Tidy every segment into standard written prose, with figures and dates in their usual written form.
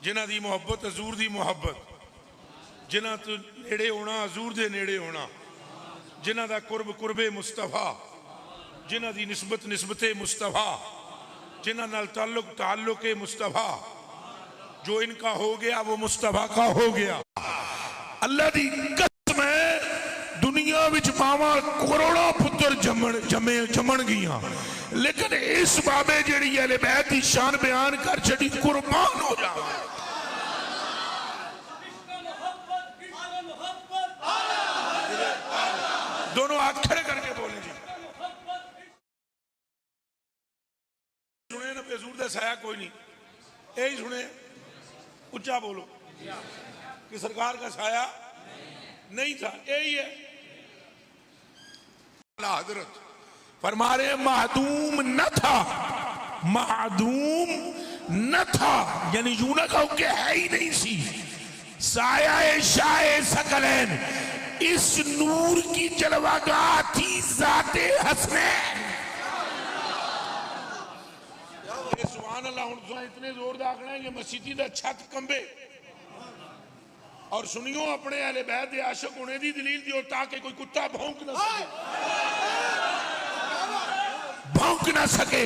जिन्हां दी मुहब्बत हजूर दी मुहब्बत, जिन्हां तो नेड़े होना हजूर दे नेड़े होना, जिन्हां दा कुर्ब कुर्बे मुस्तफा, जिन्हां दी निस्बत निस्बते मुस्तफा, जिन्हां नाल ताल्लुक ताल्लुके मुस्तफा। जो इनका हो गया वो मुस्तफा का हो गया। अल्लाह दी कसम है, दुनिया विच मावा करोड़ों पुत्र जमन गियां, लेकिन इस बाबे जिहड़ी अहले बैत दी शान बयान कर छड़ी, कुर्बान हो जावे। दोनों हाथ खड़े करके बोले जी। सुने ना हजूर दा साया कोई नहीं, यही सुने। ऊंचा बोलो कि सरकार का साया नहीं था, यही है। हजरत फरमा रहे मादूम न था, मादूम न था, यानी यूं ना कहो कि है ही नहीं सी। साया शाए सकलैन, इस नूर की जलवागाह थी जाते हसनैन। सुभान अल्लाह। हुण इतने जोर दा आखना है ये मस्जिद दा छत कंबे। और सुनियो अपने अहले बैत दे आशिक होने दी दलील दियो, ताकि कोई कुत्ता भौंक ना सके, भौंक ना सके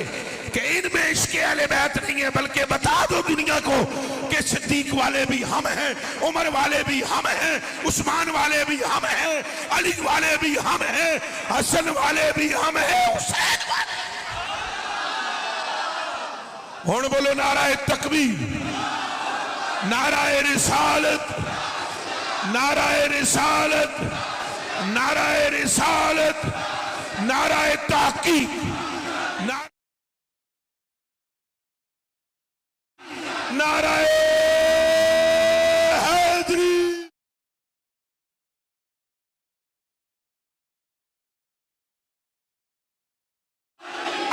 कि इनमें इश्क़ अहले बैत नहीं है। बल्कि बता दो दुनिया को कि सिद्दीक वाले भी हम हैं, उमर वाले भी हम हैं, उस्मान वाले भी हम हैं, अली वाले भी हम हैं, हसन वाले भी हम हैं, हुसैन वाले। हुण बोलो नाराए तकबीर, नाराए रिसालत, नाराए रिसालत, नाराए रिसालत, नाराए ताकीक, नाराए हैदरी।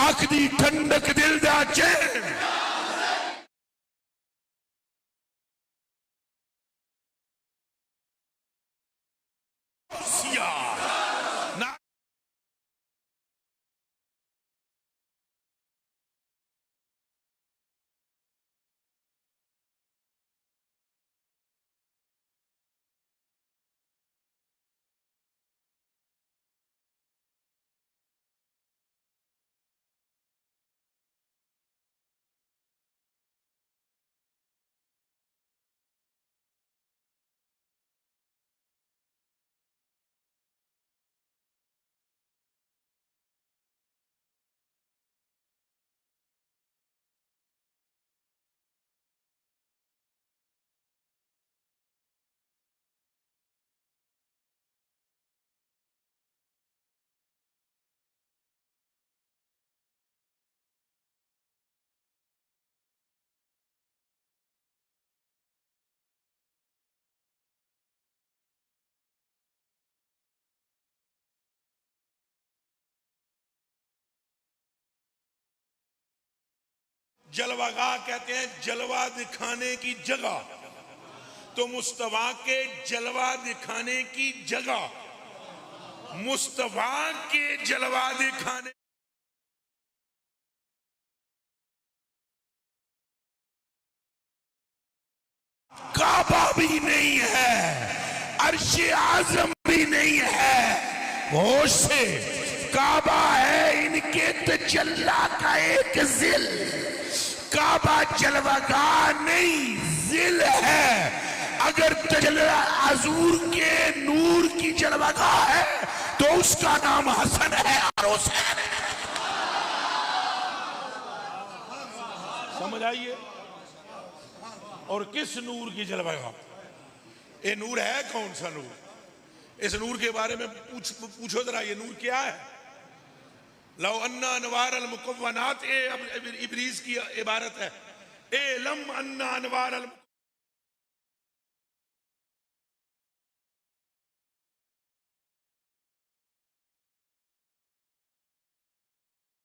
अख दी ठंडक दिल दा चैन, जलवागाह कहते हैं जलवा दिखाने की जगह। तो मुस्तफा के जलवा दिखाने की जगह, मुस्तफा के जलवा दिखाने काबा भी नहीं है, अर्शे आजम भी नहीं है। होश से काबा है इनके तजल्ला का एक जिल, काबा जलवागाह नहीं जिल है। अगर तजल्ला हजूर के नूर की जलवागाह है तो उसका नाम हसन है और हुसैन है। समझ आइए। और किस नूर की जलवागाह? ये नूर है कौन सा नूर? इस नूर के बारे में पूछो जरा, ये नूर क्या है? लो अन्ना अनवार अल मुकव्वनात, इब्रीज की इबारत है। ए लम अन्ना अनवार अल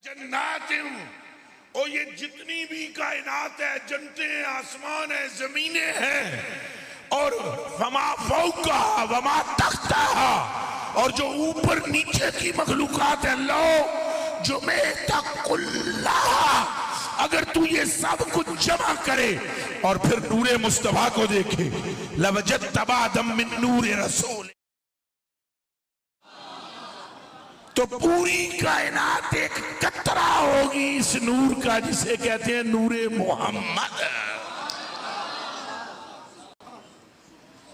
जन्नात, और ये जितनी भी कायनात है, जन्नतें, आसमान है, जमीनें हैं, और वमा फौका वमा तख्ता, और जो ऊपर नीचे की मखलूकात है। लो जो में तकुल्ला, अगर तू ये सब कुछ जमा करे और फिर नूरे मुस्तफा को देखे, लवजद तबादम मिन नूरे रसूल, तो पूरी कायनात एक कतरा होगी इस नूर का जिसे कहते हैं नूरे मोहम्मद।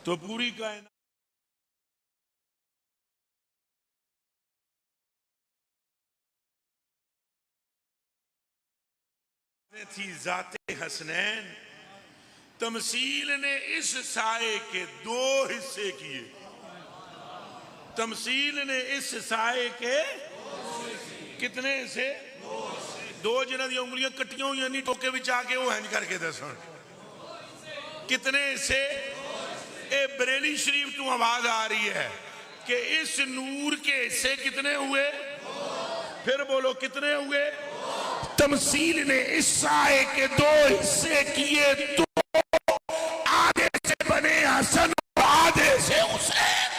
तो पूरी कायनात थी जाते हसनैन, तमसील ने इस साए के दो हिस्से किए। तमसील ने इस साए के कितने हिस्से? दो। जिन्हों दी उंगलियां कट्टियां हुई नहीं टोके विच आके वो इंज करके दसन कितने हिस्से? ए बरेली शरीफ तू आवाज आ रही है कि इस नूर के हिस्से कितने हुए? फिर बोलो कितने हुए? तमसील ने इस साए के दो हिस्से किए, तो आधे से बने हसन और आधे से हुसैन।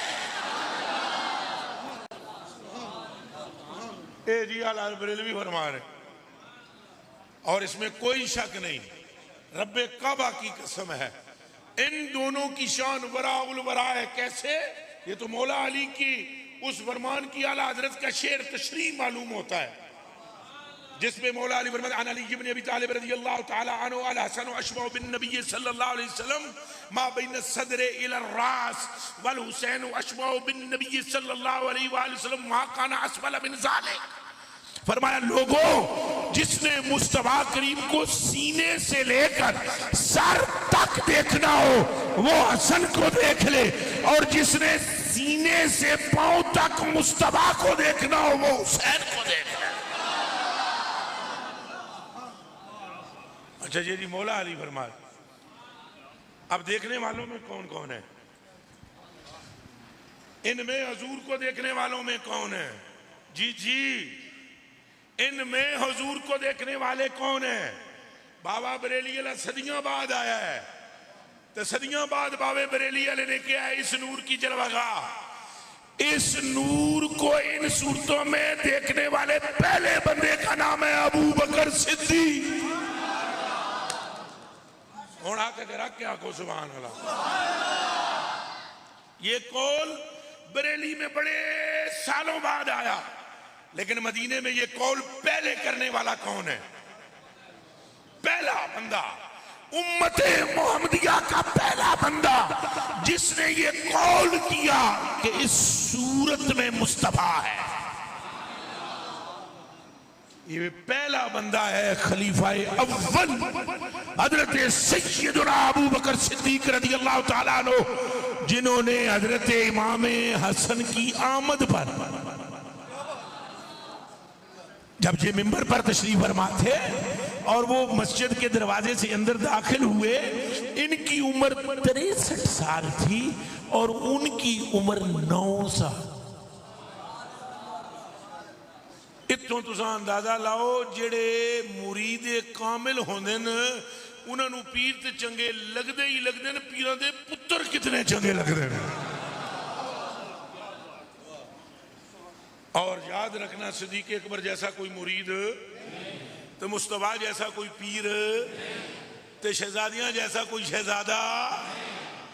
ए जी आला बरेलवी फरमा रहे, और इसमें कोई शक नहीं, रब्बे काबा की कसम है, इन दोनों की शान वराउल वरा है। कैसे? ये तो मौला अली की उस फरमान की आला हजरत का शेर तशरीह मालूम होता है जिसमें मौला अली फरमाते हैं, अली इब्न अबी तालिब रज़ियल्लाहु ताला अन्हु अल हसन अशबहु बिन नबी सल्लल्लाहु अलैहि वसल्लम मा बैन सदरे इला रास वल हुसैन अशबहु बिन नबी सल्लल्लाहु अलैहि वसल्लम मा काना असफल मिन ज़ालिक। फरमाया, लोगों, जिसने मुस्तफा करीम को सीने से लेकर सर तक देखना हो वो हसन को देख ले, और जिसने सीने से पांव तक मुस्तफा को देखना हो वो हुसैन को देख ले। अच्छा जी, मौला अली फरमाए, अब देखने वालों में कौन कौन है? इनमें हुजूर को देखने वालों में कौन है? जी, इनमें हुजूर को देखने वाले कौन है? बाबा बरेली वाला सदियों बाद आया है, तो सदियों बाद बाबे बरेली वाले ने क्या है? इस नूर की जलवागाह, इस नूर को इन सूरतों में देखने वाले पहले बंदे का नाम है अबू बकर सिद्दीक। और आके जरा क्या को सुभान अल्लाह। ये कौल बरेली में बड़े सालों बाद आया, लेकिन मदीने में ये कौल पहले करने वाला कौन है? पहला बंदा, उम्मते मोहम्मदिया का पहला बंदा जिसने ये कौल किया कि इस सूरत में मुस्तफा है, ये पहला बंदा है खलीफाए अव्वल हजरत सैयदना अबू बकर सिद्दीक रज़ियल्लाहु ताला अन्हु, जिन्होंने हजरत इमाम हसन की आमद पर, जब ये मिंबर पर तशरीफ फरमा थे और वो मस्जिद के दरवाजे से अंदर दाखिल हुए, इनकी उम्र 63 साल थी और उनकी उम्र 9 साल। इतों तुसां अंदाजा लाओ, जेड़े मुरीद कामिल होंदे न उन्होंने पीर ते चंगे लगदे ही लगदे न, पीरां दे पुत्र कितने चंगे लगदे न। और याद रखना, सिद्दीक अकबर जैसा कोई मुरीद, तो मुस्तफा जैसा कोई पीर, तो शहजादियां जैसा कोई शहजादा,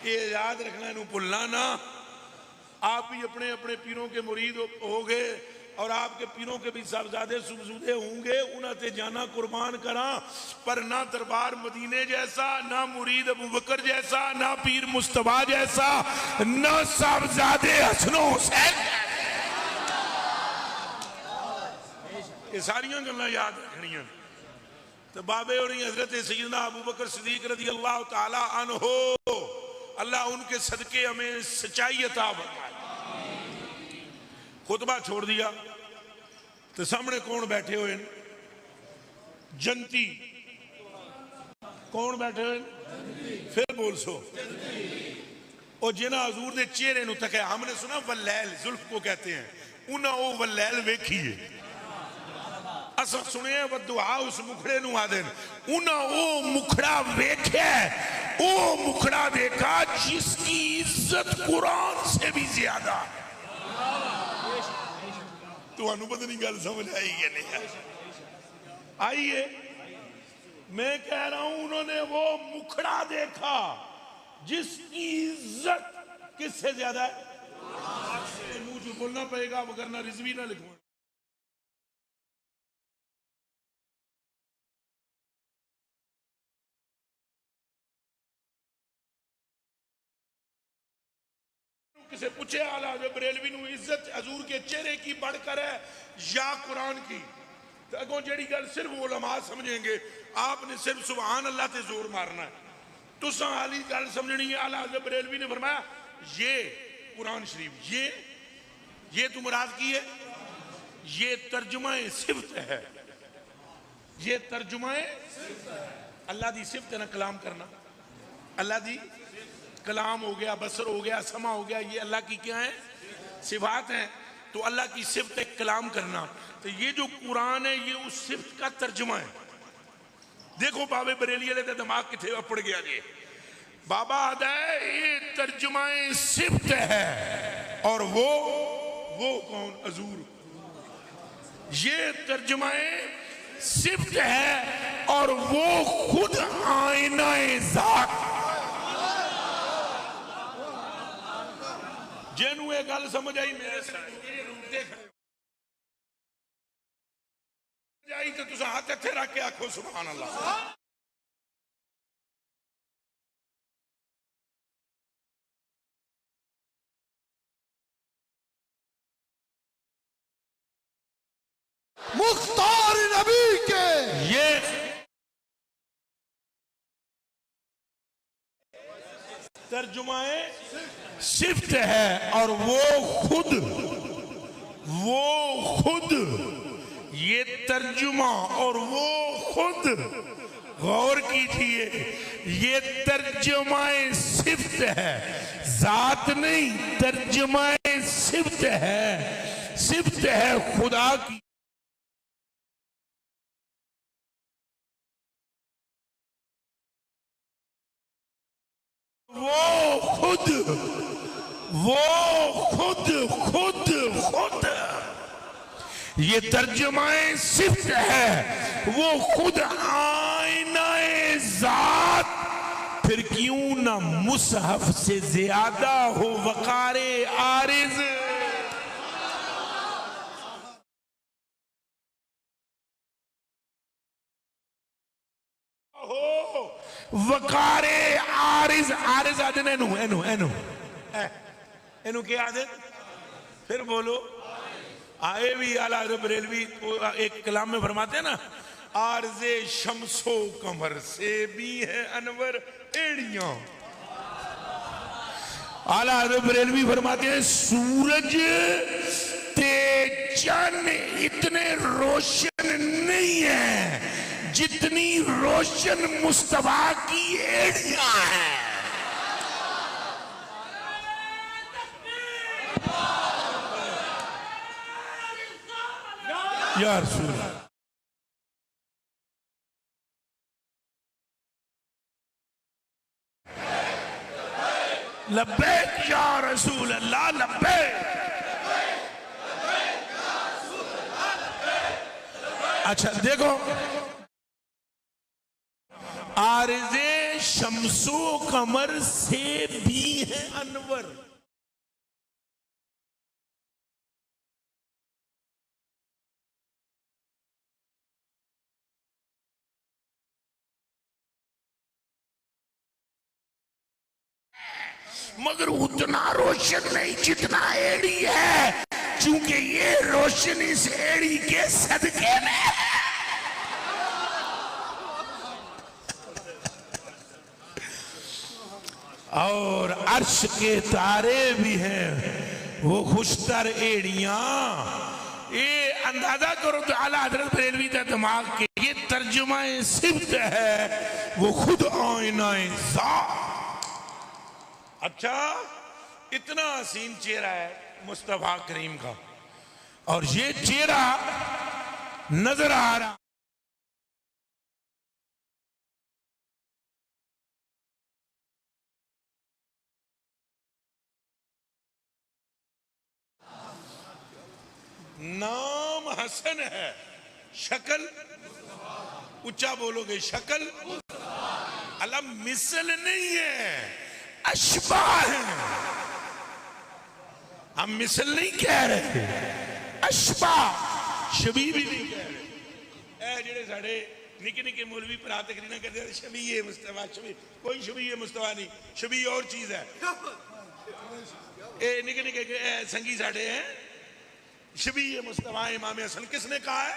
ये याद रखना, इन्हों भुलना ना। आप भी अपने अपने पीरों के मुरीद हो गए और आपके पीरों के भी साहबजादे सुबजूदे होंगे, उन्हें जाना कुर्बान करा, पर ना दरबार मदीने जैसा, ना मुरीद अबू बकर जैसा, ना पीर मुस्तफा जैसा, ना साहबजादे हसन हुसैन। ये सारियां गल्लां याद रखनियां। तो बाबे और हजरत सैयदना अबू बकर सिद्दीक रज़ियल्लाहु ताला अन्हु, अल्लाह उनके सदके हमें सच्चाई अता फरमाए। खुतबा छोड़ दिया तो सामने कौन बैठे हुए? जनती। कौन बैठे हुए? फिर बोल सो। और जिन्हें हजूर के चेहरे नूं तक, हमने सुना वल्लैल जुल्फ को कहते हैं, उन्हें वो वल्लैल वेखिए। असा सुने वदुआ उस मुखड़े नूं आदे, उन्हें वो मुखड़ा वेख्या, वो मुखड़ा देखा जिसकी इज्जत कुरान से भी ज्यादा है। तो पता नहीं गल समझ आई है नहीं आई है? मैं कह रहा हूं उन्होंने वो मुखड़ा देखा जिसकी इज्जत किससे ज्यादा है। मुंह जो बोलना पड़ेगा वरना रिजवी ना लिखूंगा। किसे पूछे आला हज़रत बरेलवी नूं इज्जत हजूर के चेहरे की बढ़कर है या कुरान की, तो अगों जेड़ी गल सिर्फ उलमा समझेंगे, आपने सिर्फ सुभान अल्लाह ते जोर मारना है। तुसा आली गल समझनी है। आला हज़रत बरेलवी ने फरमाया ये कुरान शरीफ ये तू मुराद की है, ये तर्जुमा सिफ्त है, ये तर्जुमा अल्लाह दी सिफ्त है ना। कलाम करना अल्लाह दी, कलाम हो गया, बसर हो गया, समा हो गया, ये अल्लाह की क्या है, सिफात है। तो अल्लाह की सिफ्त है कलाम करना। तो ये जो कुरान है ये उस सिफ्त का तर्जुमा है। देखो बाबे बरेली वाले का दिमाग किथे अपड़ गया जी। बाबा आदा है ये तर्जुमा सिफ्त है और वो कौन, हजूर। ये तर्जुमा सिफ्त है और वो खुद आईना ज़ात। जेनू ये गल समझ आई मेरे जाई तो तुसा हाथ इत्थे रख के आखो सुभान अल्लाह। मुख्तार नबी के ये तर्जुमाए सिफ्त है और वो खुद ये तर्जुमा और वो खुद, गौर कीजिए, ये तर्जुमाए सिफ्त है, जात नहीं, तर्जुमाए सिफ्त है खुदा की। खुद ये तर्जुमाए सिफ्त है, वो खुद आईनाए ज़ात। फिर क्यों ना मुसहफ से ज्यादा हो वकारे आरिज। वकारे आरिज आदे एनू क्या आदे, फिर बोलो। आए भी आला हज़रत बरेलवी एक कलाम में फरमाते हैं ना, आरज़े शम्सो कमर से भी है अनवर एड़ियां। आला हज़रत बरेलवी फरमाते हैं सूरज ते चंद इतने रोशन नहीं है जितनी रोशन मुस्तफा की एड़ियां हैं। या रसूल लब्बैक या रसूल अल्लाह लब्बैक। अच्छा देखो, आरज़े शम्सो कमर से भी है अनवर। मगर उतना रोशन नहीं जितना एड़ी है, क्योंकि ये रोशनी इस एड़ी के सदके में है। और अर्श के तारे भी हैं वो खुशतर एड़ियां। ये अंदाजा करो तो आला हज़रत बरेलवी का दिमाग के ये तर्जुमा सिफ्त है, वो खुद आईनाए ज़ात। अच्छा, इतना हसीन चेहरा है मुस्तफा करीम का, और ये चेहरा नजर आ रहा नाम हसन है, शक्ल उच्चा बोलोगे शक्ल, अल्लाह मिसल नहीं है, अशबा है। हम मिसल नहीं कह रहे, अशबा शबी भी नहीं कह रहे। ए जेड़े साडे निके निके मौलवी भरा तकरीर करते हैं शबी है मुस्तफा, शबी कोई शबी है मुस्तफा नहीं, शबी और चीज है। ए निके निके संगी साडे हैं शबी है मुस्तफा इमाम हसन, किसने कहा है?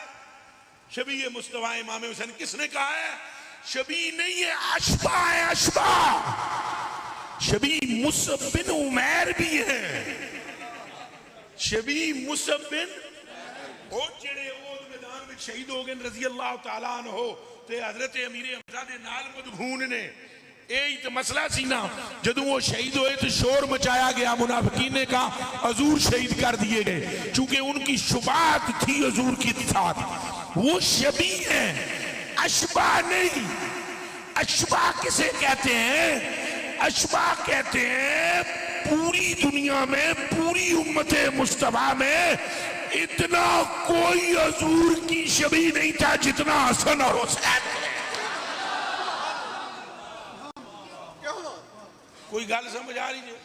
शबी है मुस्तफा इमाम हुसैन, किसने कहा है? शबी नहीं है, अशबा है, अशबा। शबी मुसअब बिन उमैर भी है, शबी मुसअब बिन और जेड़े ओद मैदान में शहीद हो गए रजी अल्लाह तआला अन्हो ते हजरत अमीर हमजा दे नाल मदफून ने। यही तो मसला सी ना, जदों वो शहीद हुए तो शोर मचाया गया, मुनाफिकीन ने कहा हजूर शहीद कर दिए गए, चूंकि उनकी शुबात थी हजूर की साथ। वो शबी है, अशबा नहीं। अशबा किसे कहते हैं? अशबा कहते हैं पूरी दुनिया में, पूरी उम्मत मुस्तफा में इतना कोई हजूर की शबी नहीं था जितना हसन और हुसैन। कोई गल समझ आ रही है?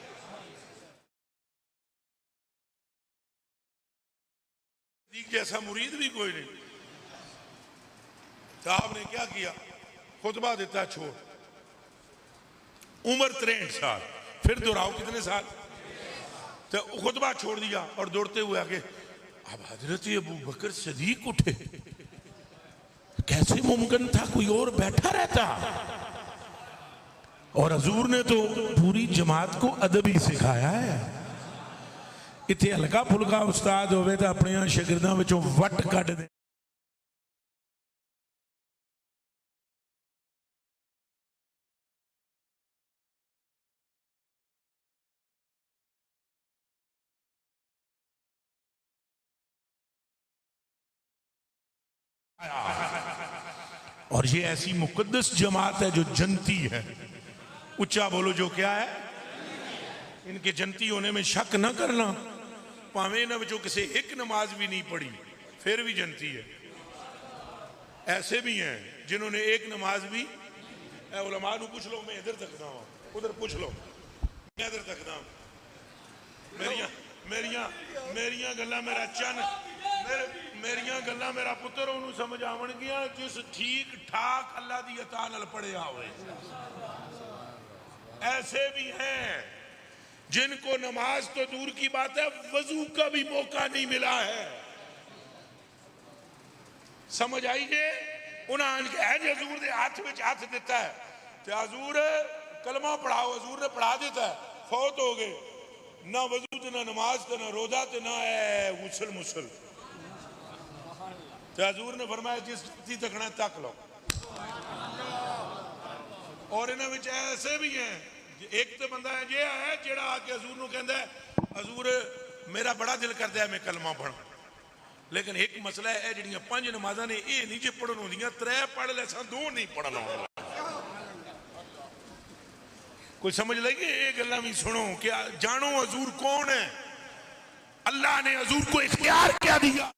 जैसा मुरीद भी कोई नहीं। साहब ने क्या किया? खुतबा देता छोड़, उम्र 63 साल, फिर दोहराओ कितने साल, तो खुतबा छोड़ दिया और दौड़ते हुए आगे। अब हजरत अबू बकर सदीक उठे, कैसे मुमकिन था कोई और बैठा रहता? और हजूर ने तो पूरी जमात को अदब ही सिखाया है। इतने हल्का फुल्का उस्ताद होवे तो अपने शागिर्दां विचों वट कढ दे। और ये ऐसी मुकद्दस जमात है जो जनती है। उच्चा बोलो जो क्या है? इनके जनती होने में शक न करना। भावें इन्हां विचों किसी एक नमाज भी नहीं पढ़ी फिर भी जनती है। ऐसे भी हैं जिन्होंने एक नमाज भी, उलमा नूं पूछ लो, मैं इधर तकदा हूं, उधर पूछ लो, मैं इधर तकदा हूं। मेरियां मेरियां मेरियां गल्लां मेरा चन मेरियां गल्लां मेरा पुत्र उन्होंने समझ आवणगियां जिस ठीक ठाक अल्लाह दी अता नाल पढ़िया होवे। ऐसे भी हैं जिनको नमाज तो दूर की बात है, वजू का भी मौका नहीं मिला है। समझ आई जे? उन्होंने हजूर दे हाथ में हाथ दिता है तो हजूर कलमा पढ़ाओ, हजूर ने पढ़ा दिता है, फौत हो गए, ना वजू ते ना नमाज ते ना रोजा ते ना गुसल मुसल। तो हजूर ने फरमाया जिस तकना तक लो। और इन्हां विच ऐसे भी हैं, एक तो बंदा है जे है जेड़ा आके हजूर नूं कहंदा है हजूर मेरा बड़ा दिल करदा है मैं कलमा पढ़ां, लेकिन एक मसला है जिहड़ियां 5 नमाज़ां ने ये नहीं जे पढ़न होंदियां, 3 पढ़ ले 2 नहीं पढ़ना। कोई समझ लगी? ये गल्लां भी सुनो, क्या जानो हजूर कौन है? अल्लाह ने हजूर को इख्तियार क्या दिया?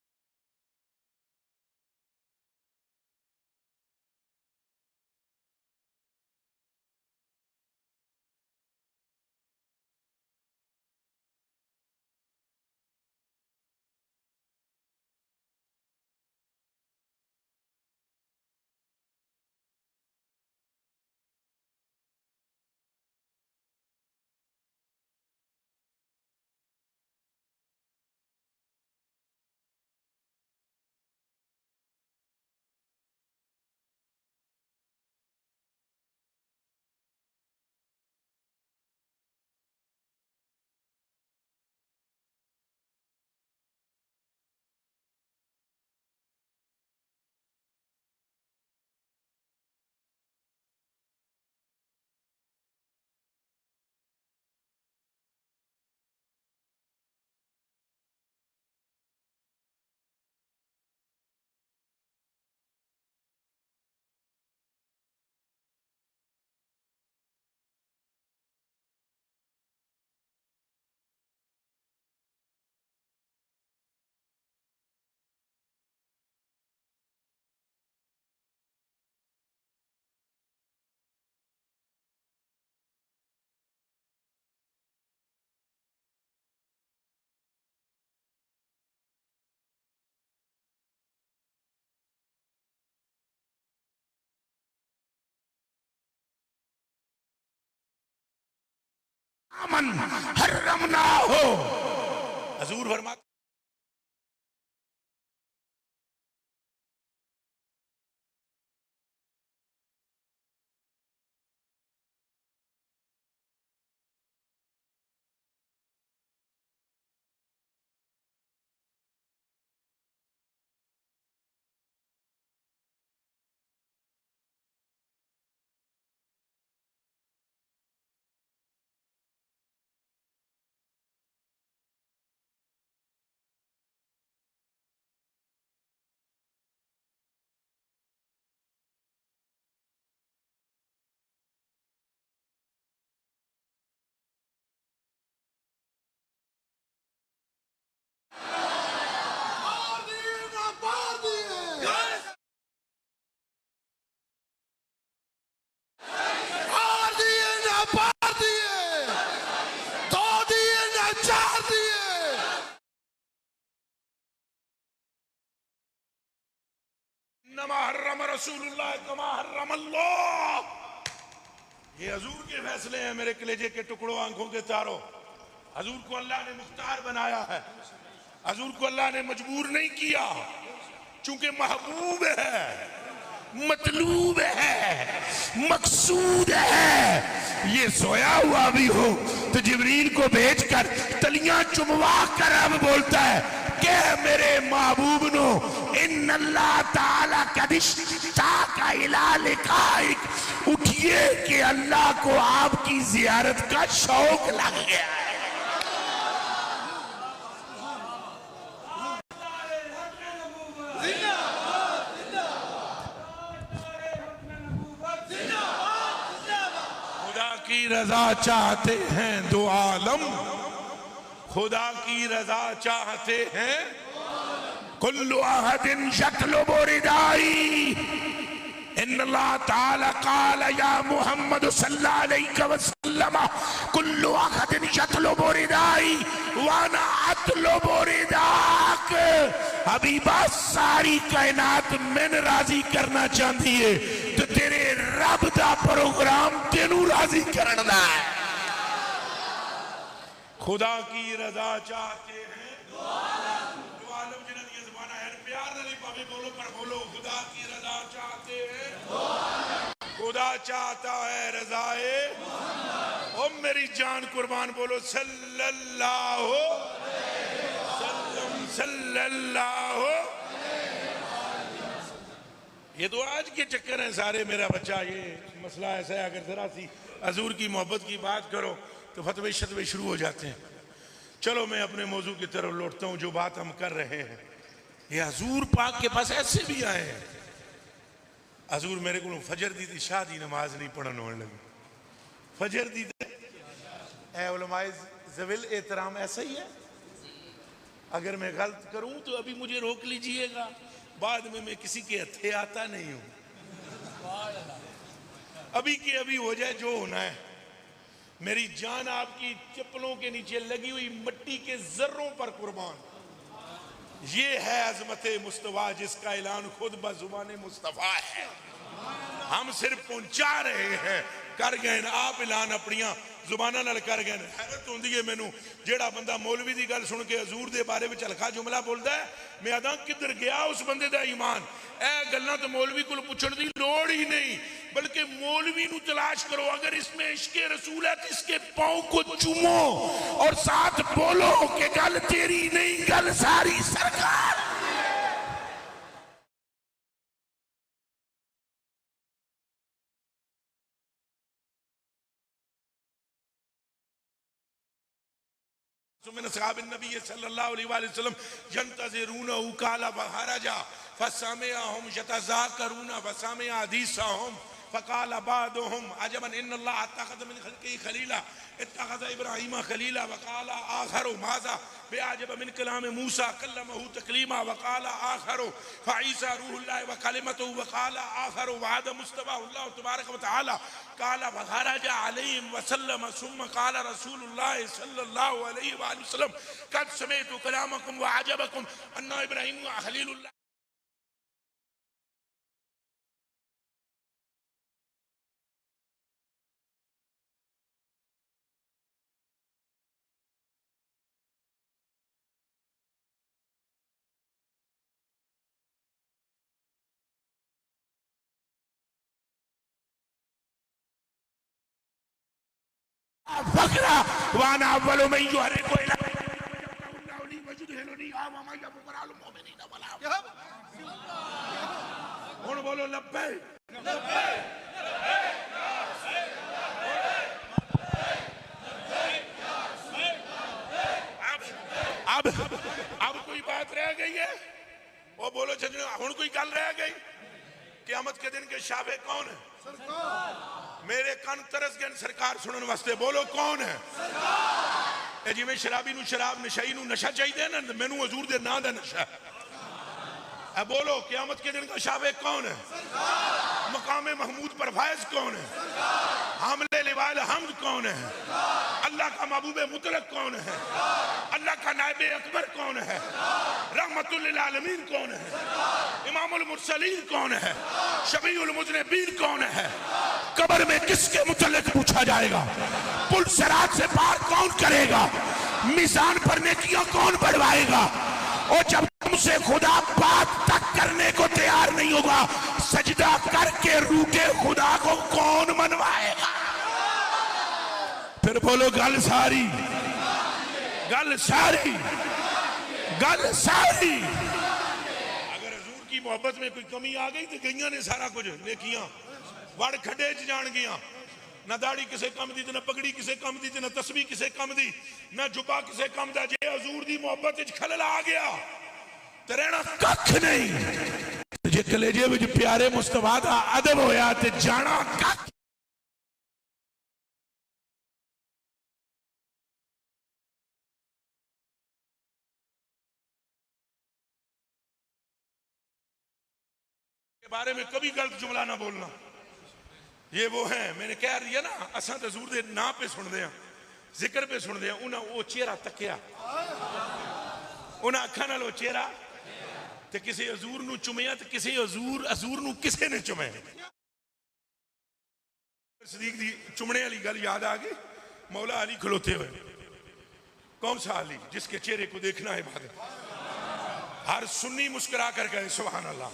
मन हर्रमना हो। हजूर फरमाते नमा हर्रम रसूलुल्लाह कमा हर्रम अल्लाह। ये हजूर के फैसले हैं मेरे कलेजे के टुकड़ों, आंखों के तारों। हजूर को अल्लाह ने मुख्तार बनाया है, हजूर को अल्लाह ने मजबूर नहीं किया, चूंकि महबूब है, मतलूब है, मकसूद है। ये सोया हुआ भी हो तो जिब्रील को भेजकर तलियां चुमवा कर अब बोलता है कि मेरे महबूब नो इन अल्लाह ताला कदिश का इला लिकाइक, उठिए कि अल्लाह को आपकी जियारत का शौक लग गया है। की रजा चाहते हैं दो आलम, खुदा की रजा चाहते हैं। कुल्लु अहदिन यतलुबु रिदाई इन्नल्लाह ताला क़ाल या मुहम्मद सल्लल्लाहु अलैहि वसल्लम कुल्लु अहदिन यतलुबु रिदाई व अना अतलुबु रिदाक। हबीबा सारी कायनात मैंने राजी करना चाहती है तो तेरे रब दा प्रोग्राम तेनू राजी करना है। खुदा की रजा चाहते हैं दो आलम जिन्हें ये ज़बान है प्यार नहीं पावे बोलो पर बोलो खुदा की रजा चाहते हैं। खुदा चाहता है रजाए ओ मेरी जान कुर्बान बोलो सल्लल्लाहु सल्लल्लाहु। ये तो आज के चक्कर हैं सारे। मेरा बच्चा ये मसला ऐसा है, अगर जरा सी हजूर की मोहब्बत की बात करो तो फतवे शतवे शुरू हो जाते हैं। चलो मैं अपने मौजू की तरफ लौटता हूँ। जो बात हम कर रहे हैं ये हजूर पाक के पास ऐसे भी आए हैं। हजूर मेरे को फजर दी थी शादी नमाज नहीं पढ़न होने लगी। फजर दी उलमाए ज़विल एहतराम ऐसा ही है। अगर मैं गलत करूं तो अभी मुझे रोक लीजिएगा, बाद में मैं किसी के हथे आता नहीं हूं। अभी के अभी हो जाए जो होना है। मेरी जान आपकी चप्पलों के नीचे लगी हुई मिट्टी के जर्रों पर कुर्बान। ये है अजमत मुस्तफा जिसका ऐलान खुद बजुबान मुस्तफा है। हम सिर्फ पहुंचा रहे हैं, कर गए आप ऐलान अपनिया जुबाना नाल कर गए। हैरत होंदी है मैनू जेड़ा बंदा मौलवी की गल सुन के हजूर के बारे में हल्का जुमला बोलता है, मैं आदा किधर गया उस बंदे का ईमान। ए गल्लां तो मौलवी को पूछण की लोड़ ही नहीं, बल्कि मौलवी नू तलाश करो। अगर इसमें इश्के रसूल है तो इसके पांव को चूमो और साथ बोलो कि गल तेरी नहीं, गल सारी सरकार। सुमिन सहाबन नबी सल्लल्लाहु अलैहि वसल्लम यंतज़िरूनहु क़ाल फख़रजा फसमिअहुम यतज़ाकरून फसमिअ हदीसहुम फ़क़ाल बअदुहुम अजबन इन्नल्लाह अत्तख़ज़ मिन ख़ल्क़िही ख़लीला इत्तख़ज़ इब्राहीम ख़लीला वक़ाल आख़रू माज़ा बिअजब मिन कलाम मूसा कल्लमहु तकलीमा वक़ाल आख़रू फ़ईसा रूहुल्लाह व कलिमतुहु वक़ाल आख़रू वअद मुस्तफ़ाहुल्लाह तबारक व तआला क़ाल फ़ख़रजा अलैहिम वसल्लम सुम्मा क़ाल रसूलुल्लाह सल्लल्लाहु अलैहि वसल्लम क़द समिअतु कलामकुम व अजबकुम अन्ना इब्राहीम ख़लीलुल्लाह। फकरा वाना अव्वलु मन युहरिकु इला हुन बोलो लब्बैक। अब कोई बात रह गई है? वो बोलो हुन कोई गल रह गई? क़यामत के दिन के शाबे कौन है? मेरे कन तरस गए सरकार सुनने वास्ते। बोलो कौन है? जिमें शराबी नू शराब, नशाई नू नशा चाहिए ना, मैनू हजूर दे नां दा नशा। बोलो क़यामत के दिन का शाबे कौन है? मकामे महमूद पर फायज कौन है? हामले लिवाल हमद कौन है? अल्लाह का महबूबे मुतलक कौन है? अल्लाह का नायबे अकबर कौन है? रहमतुल लिल आलमीन कौन है? इमामुल मुरसलीन कौन है? शफीउल मुज़निबीन कौन है? कब्र में किसके मुतल्लिक पूछा जाएगा? पुल सिरात से पार कौन करेगा? मीज़ान पर नेकियां कौन बढ़वाएगा? और जब तुमसे खुदा बात तक करने को तैयार नहीं होगा, सजदा करके रूठे खुदा को कौन मनवाएगा? फिर बोलो गल सारी, गल सारी, गल सारी। अगर हजूर की मोहब्बत में कोई कमी आ गई तो गईया ने सारा कुछ नेकियां वड़ खड्डे च जान गया। ना दाढ़ी किसे कम दी, ना पगड़ी किसे कम दी, ना तस्बीह किसे कम दी, ना जुबा किसे कम दा। जे हजूर दी मोहब्बत च खलल आ गया तो रहना कख नहीं। जे कलेजे विच प्यारे मुस्तफा दा अदब होया ते जाना कख। के बारे में कभी गलत जुमला ना बोलना। ये वो है, मैंने कह दिया ना, असा तो हजूर दे नाम पे सुनते हैं, जिक्र पे सुनते हैं। उन्हें वो चेहरा तकिया, उन्हें अखा नाल वो चेहरा ते किसी हजूर नू चुमिया ते किसी हजूर नू किसे ने चुमे। सदीक दी चुमने वाली गल याद आ गई। मौला अली खलोते हुए, कौन सा अली जिसके चेहरे को देखना है इबादत। हर सुन्नी मुस्कुरा कर गए सुभान अल्लाह।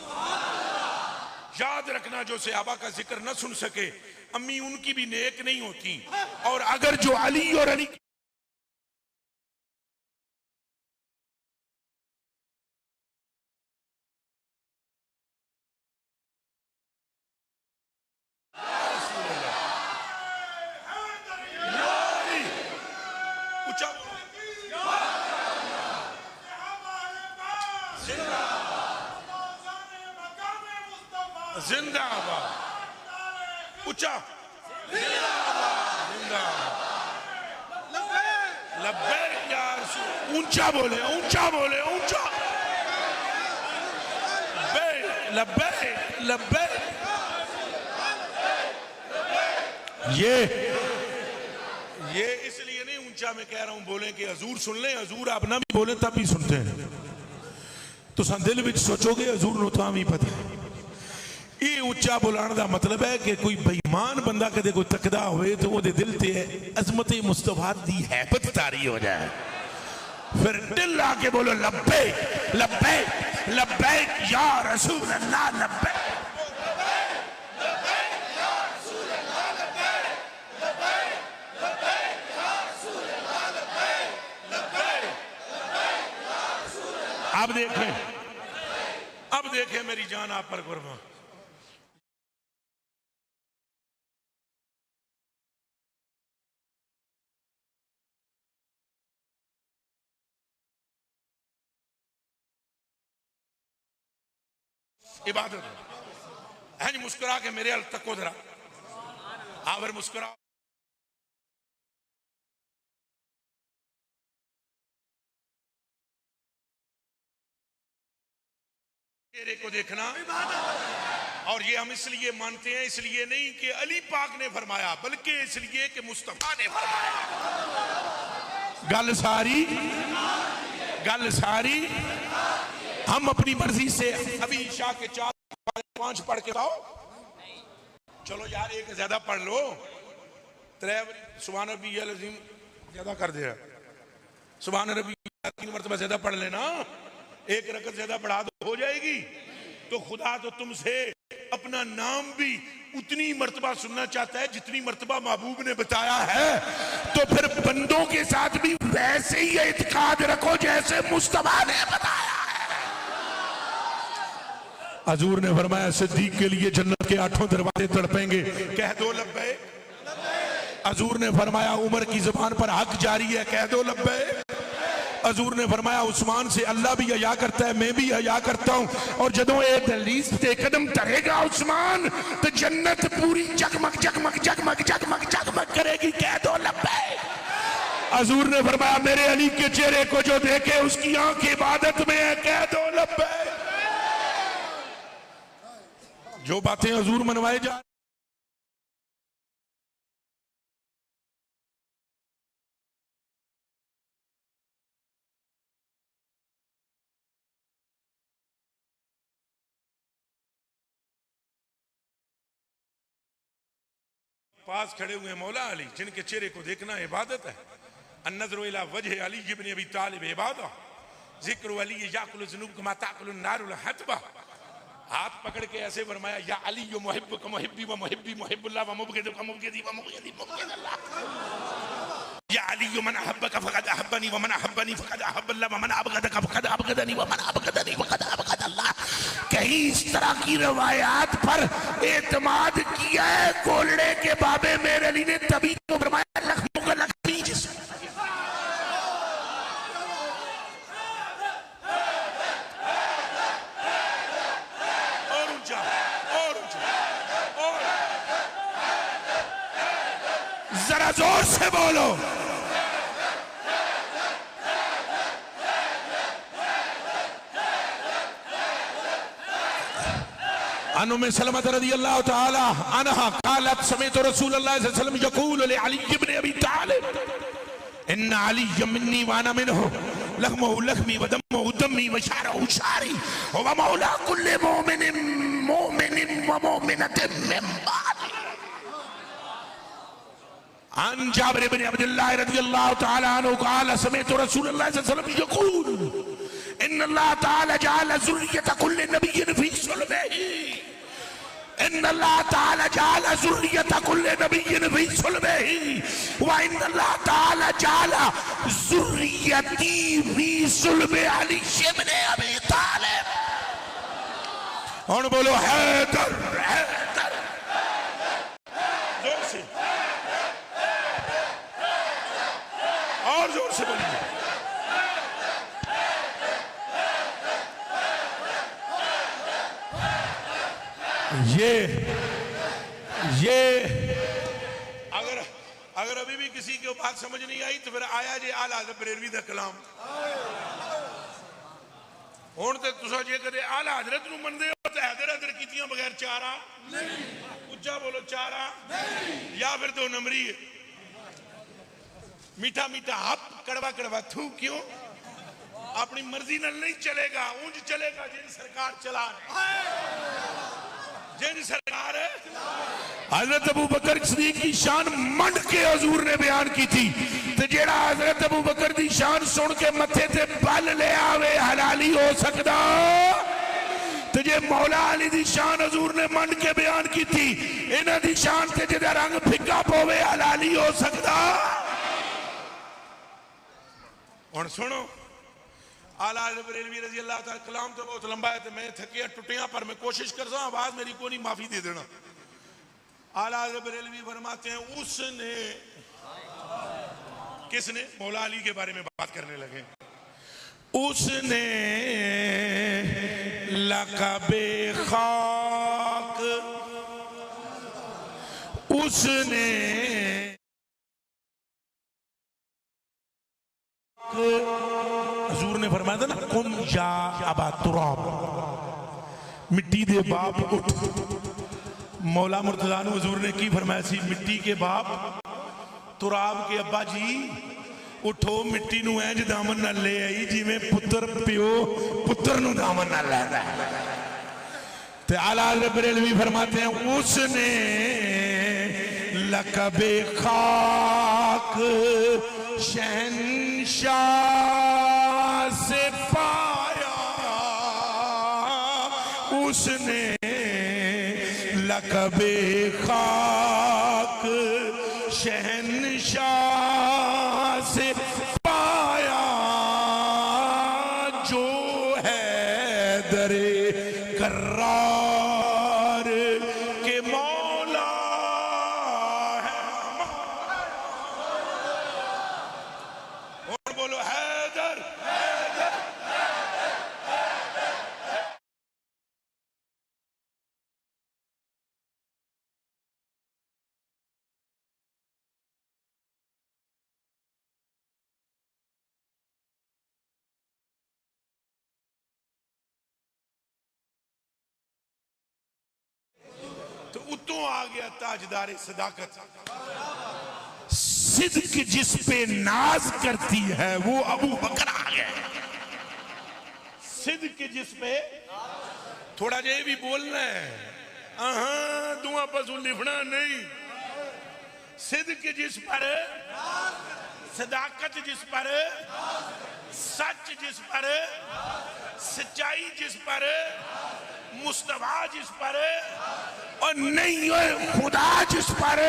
याद रखना, जो सहाबा का जिक्र न सुन सके, अम्मी उनकी भी नेक नहीं होती। और अगर जो अली और अली जिंदाबाद ऊंचा लब्बैक या रसूल। ऊंचा बोले, ऊंचा बोले, ऊंचा लब्बैक लब्बैक। ये इसलिए नहीं ऊंचा मैं कह रहा हूं बोले कि हजूर सुन ले। हजूर आप ना भी बोले तब भी सुनते हैं। तो दिल विच सोचोगे हजूर नूं तां भी पता है। ये उच्चा बुलाने का मतलब है कि कोई बेईमान बंदा कदे कोई तकदा होए तो वो दिल ते अजमत मुस्तफा दी हैबत तारी हो जाए। फिर दिल आके बोलो लब्बैक लब्बैक लब्बैक या रसूल अल्लाह लब्बैक। अब देखें मेरी जान आप पर कुर्बान। इबादत है जी। मुस्कुरा के मेरे हल तको जरा, आवर मुस्कुरा। चेहरे को देखना। और ये हम इसलिए मानते हैं, इसलिए नहीं कि अली पाक ने फरमाया, बल्कि इसलिए कि मुस्तफा ने फरमाया। गल सारी हम अपनी मर्जी से अभी ईशा के 4-5 पढ़ के आओ। चलो यार एक ज्यादा पढ़ लो, 3 सुभान रब्बियल अज़ीम ज्यादा कर दिया। सुभान रब्बियल 3 मरतबा ज्यादा पढ़ लेना, एक रकत ज्यादा बढ़ा दो हो जाएगी। तो खुदा तो तुमसे अपना नाम भी उतनी मर्तबा सुनना चाहता है जितनी मर्तबा महबूब ने बताया है, तो फिर बंदों के साथ भी वैसे ही इत्काद रखो जैसे मुस्तफा ने बताया है। हजूर ने फरमाया सिद्दीक के लिए जन्नत के 8 दरवाजे तड़पेंगे, कह दो लब्बैक। हजूर ने फरमाया उमर की जुबान पर हक जारी है, कह दो लब्बैक। हजूर ने फरमाया उस्मान से अल्लाह भी हया करता है, मैं भी हया करता हूं, और जदों ये दहलीज पे कदम धरेगा उस्मान तो जन्नत पूरी जगमग जगमग जगमग जगमग जगमग करेगी, कह दो लब्बैक। हजूर ने फरमाया मेरे अली के चेहरे को जो देखे उसकी आंख इबादत में है, कह दो लब्बैक। जो बातें हजूर मनवाए जा पास खड़े हुए मौला अली जिनके चेहरे को देखना इबादत है। अन्नज़रु इला वजह अली इब्न अबी तालिब इबादा, जिक्र अली याकुल ज़ुनूब कमा ताकुल नारुल हतबा। हाथ पकड़ के ऐसे फरमाया या अली यो मुहिब्बुक मुहिब्बी व मुहिब्बी मुहिब्बुल्लाह व मुबग़िदुक मुबग़िदी व मुबग़िदी मुबग़िदुल्लाह। या अली यो मन अहब्बक फ़क़द अहब्बनी व मन अहब्बनी फ़क़द अहब्बल्लाह व मन अबग़दक फ़क़द अबग़दनी व मन अबग़दनी फ़क़द अबग़दल्लाह। कहीं इस तरह की रवायात पर एतमाद किया है गोलड़े के बाबे मेरे अली ने, तभी तो फरमाया लखनऊ का लखनी जिस और ऊंचा और जरा जोर से बोलो। अनुम सलमा रज़ियल्लाहु ताला अन्हा क़ालत समिअतु रसूलल्लाह सल्लल्लाहु अलैहि वसल्लम यक़ूलु लि अली इब्न अबी तालिब इन्न अलिय्य मिन्नी व अना मिन्हु लहमुहु लहमी व दमुहु दमी व शअरुहु शअरी व मौला कुल्लि मुमिनिन व मुमिनतिन मिन बादी। अन जाबिर इब्न अब्दुल्लाह रज़ियल्लाहु ताला अन्हु क़ाल समिअतु रसूलल्लाह सल्लल्लाहु अलैहि वसल्लम यक़ूल इन्न अल्लाह ताला जअल ज़ुर्रियत कुल्लि नबिय्यिन फी सुल्बिही। इन्न अल्लाह ताला जअल ज़ुर्रियत कुल्लि नबिय्यिन फी सुल्बिही व इन्न अल्लाह ताला जअल ज़ुर्रियती फी सुल्बि अली इब्न अबी तालिब। और बोलो हैदर हैदर जोर से और जोर से बोलिए। ये अगर अभी भी किसी को बात समझ नहीं आई तो फिर आया जे आला हज़रत बरेलवी दा कलाम। हुण ते तुसा जे कदे आला हज़रत नूं मनदे हो ते हैदर हैदर कीतियां बगैर चारा नहीं, उच्चा बोलो चारा नहीं, या फिर दो नंबरी है मीठा मीठा हप कड़वा कड़वा थू। क्यों? अपनी मर्जी नाल नहीं चलेगा, ऊंज चलेगा जिन सरकार चला जिन सरकार है। हजरत अबू बकर सिद्दीक की शान मंड के हजूर ने बयान की थी, तो जेड़ा हजरत अबू बकर की शान सुन के मथे ते बल ले आवे हलाली हो सकदा। तो जे मौला अली दी शान हजूर ने मंड के बयान की थी, इन्हां दी शान ते जेदा रंग फिक्का पवे हलाली हो सकदा। हुण सुनो आला हज़रत बरेलवी रज़ी अल्लाह ताला कलाम तो बहुत लंबा है, तो मैं थकिया टुटिया पर मैं कोशिश करता हूँ आवाज मेरी को नहीं माफी दे देना। आला हज़रत बरेलवी फरमाते हैं उसने, किसने? मौला अली के बारे में बात करने लगे। उसने लक़बे खाक, उसने हजूर ने फरमाया था ना कुम या अबा तुराब, मिट्टी दे बाप उठ। मौला मुर्तज़ा नूं हजूर ने की फरमाया सी, मिट्टी के बाप तुराब के अब्बा जी उठो, मिट्टी नूं इंज दामन नाल ले आई जिवें पुत्र प्यो पुत्र नूं दामन नाल लैंदा है। ते आला हज़रत बरेलवी फरमाते हैं उसने लक़बे खाक शहंशाह से पाया, उसने कबे खाक शहनशाह से पाया जो है दरे करार के मौला है। और बोलो हैदर। तो उतों आ गया ताजदार सदाकत। सिद्क जिस पे नाज करती है वो अबू बकर आ गया। सिद्क जिस पे थोड़ा जे भी बोलना है, दुआ पसू लिखना नहीं। सिद्क जिस पर, सदाकत जिस पर, सच जिस पर, सच्चाई जिस पर, मुस्तफा जिस पर, और नहीं खुदा जिस पर।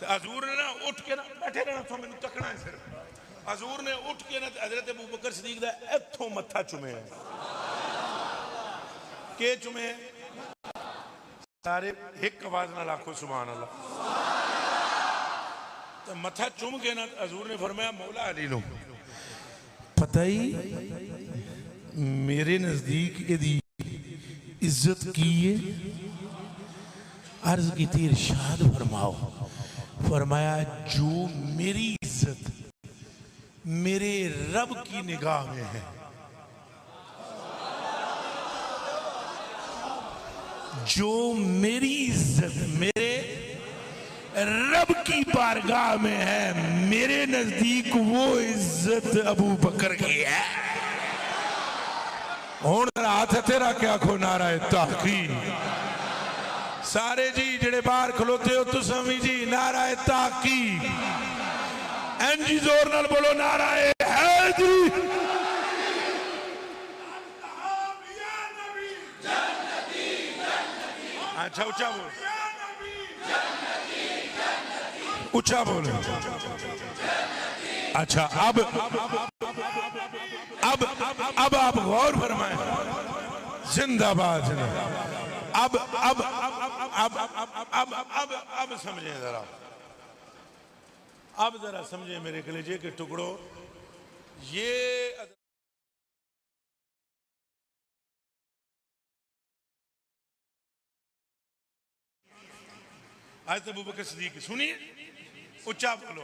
हजूर ने ना उठ के ना बैठे रहना तो मैंने तकना है सिर्फ। हजूर ने उठ के ना हजरत अबू बकर सिद्दीक दा इथों मत्था चुमे के चुमे सारे एक आवाज ना लाखो सुभान अल्लाह। तो मत्था चुम के ना हजूर ने फरमाया मौला अली लो पता ही मेरे नजदीक एदी इज्जत की है। अर्ज की थी इरशाद फरमाओ। फरमाया जो मेरी इज्जत मेरे रब की निगाह में है, जो मेरी इज्जत मेरे रब की बारगाह में है, मेरे नजदीक वो इज्जत अबू बकर की है। हुण हाथ तेरा क्या खो नारा ताकीद। सारे जी जेड़े बाहर खलोते हो तुसां भी जी नारा ताकीद। एनजी जोर नाल बोलो नारा हैदरी। अच्छा ऊंचा बोलो, ऊंचा बोलो। अच्छा अब आप गौर फरमाएं। जिंदाबाद जिंदाबाद। अब समझे जरा, अब जरा समझे मेरे कलेजे के टुकड़ों। ये आज तो अबू बकर सिद्दीक सुनिए, ऊंचा बोलो।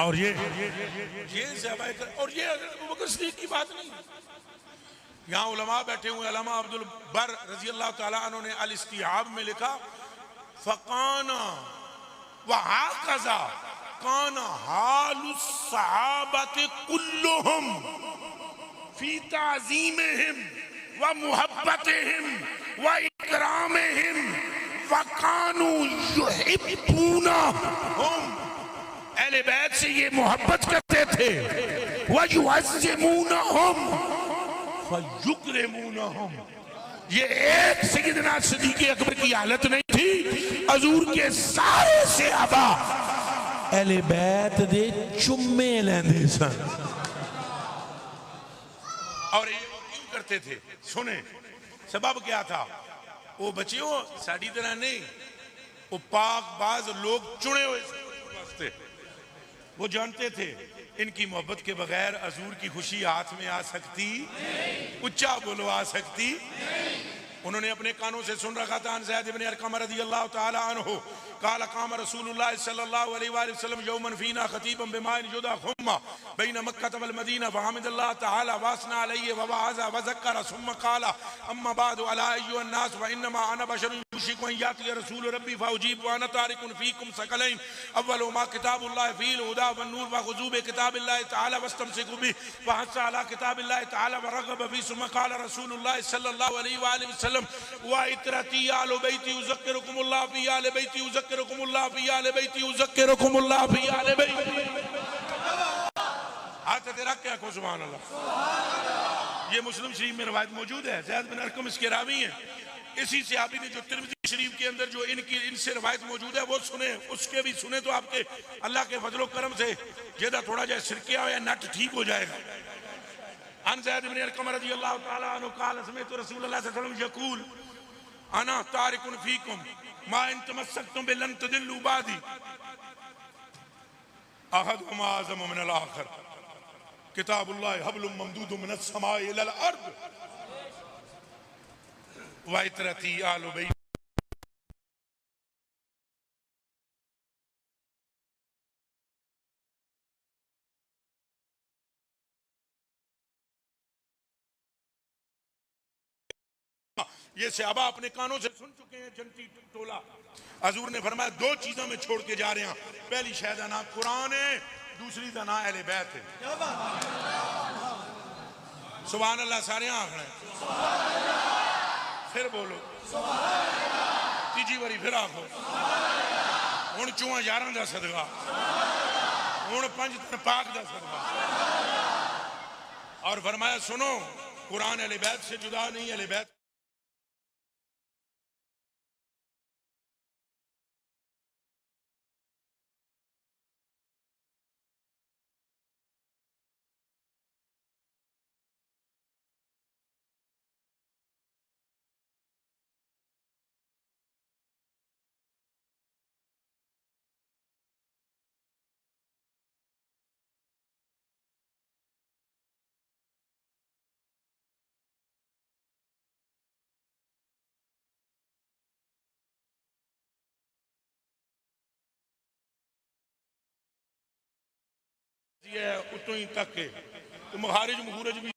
और ये और ये अबू बकर सिद्दीक की बात नहीं। यहाँ उलमा बैठे हुए, अल्लामा अब्दुल बर रजी अल्लाह ताला अन्हु ने अल इस्तिआब में लिखा, फकाना वहा कजा काना हालुस सहाबते कुल्लुहुम फी ताज़ीमिहिम व मुहब्बतिहिम व इकरामिहिम व कानू युहिब्बूनहुम। अहले बैत से ये मोहब्बत करते थे, व युअज़्ज़िमूनहुम व युकरिमूनहुम। ये एक सय्यदना सिद्दीक़ अकबर की हालत नहीं थी, हजूर के सारे सहाबा अहले बैत दे चुम्मे लेंदे सन। और ये क्यों करते थे? सुने सबब क्या था? वो बच्चियों साड़ी तरह नहीं, वो पाक बाज लोग चुने हुए वास्ते वो जानते थे इनकी मोहब्बत के बगैर हजूर की खुशी हाथ में आ सकती नहीं। उच्चा बोलो, आ सकती नहीं। उन्होंने अपने कानों से सुन रखा था, ज़ैद इब्न अरक़म रज़ियल्लाहु ताला अन्हु काल काम रसूलुल्लाह सल्लल्लाहु अलैहि वसल्लम यौमन फीना खतीबन बिमाइन जुदा खुम्मा बैन मक्का वल मदीना फहमिदल्लाह ताला वासना अलैहि व वअज़ा व ज़क्कर सुम्मा काला अम्मा बादु अला अय्युहन नास व इन्नमा अना बशरुन युशिकु अन याति रसूल रब्बी फउजीब व अना तारिकुन फीकुम सकलैन अव्वलु मा किताबुल्लाह फील हुदा व नूर व खुजूब किताबिल्लाह ताला वस्तमसिकु बि व हस्सा अला किताबिल्लाह ताला व रग़ब फी सुम्मा काला रसूलुल्लाह सल्लल्लाहु अलैहि वसल्लम व इतरती आलु बैती उज़क्किरुकुमुल्लाह फी आलि बैती उज़क्किरुकुमुल्लाह फी आलि बैती उज़क्किरुकुमुल्लाह फी आलि बैती। हाथ तेरा क्या को सुभान अल्लाह। ये मुस्लिम शरीफ में रवायत मौजूद है, ज़ैद बिन अरक़म इसके रावी हैं। इसी सहाबी ने जो तिरमिज़ी शरीफ के अंदर जो इनसे रवायत मौजूद है वो सुने, उसके भी सुने तो आपके अल्लाह के फजलो करम से जेदा थोड़ा जाए सिरके या नट ठीक हो जाएगा। अन ज़ैद बिन अरक़म रज़ियल्लाहु ताला अन्हु क़ाल समिअतु रसूलल्लाह सल्लल्लाहु अलैहि वसल्लम यक़ूल अना तारिकुन फीकुम मा इन तमस्सकतुम बिलन तदिल्लु बादी अहदुहुमा अअज़मु मिनल आखिर किताबुल्लाह हब्लुम ममदूदुम मिनस समाई इलल अर्द व इतरती आलु बैत। ये सहाबा अपने कानों से सुन चुके हैं जनती टोला। हजूर ने फरमाया दो चीजों में छोड़ के जा रहे हैं, पहली शायद ना कुरान है, दूसरी का ना अहले बैत है। सुभान अल्लाह सारे आखना है, फिर बोलो तीजी बारी फिर आखो। हुण चुआ यारां दा सदका, हुण पंज पाक दा सदका। और फरमाया सुनो कुरान अहले बैत से जुदा नहीं, अहले बैत उतों ही तक है तो मुहारिज मुहूरज भी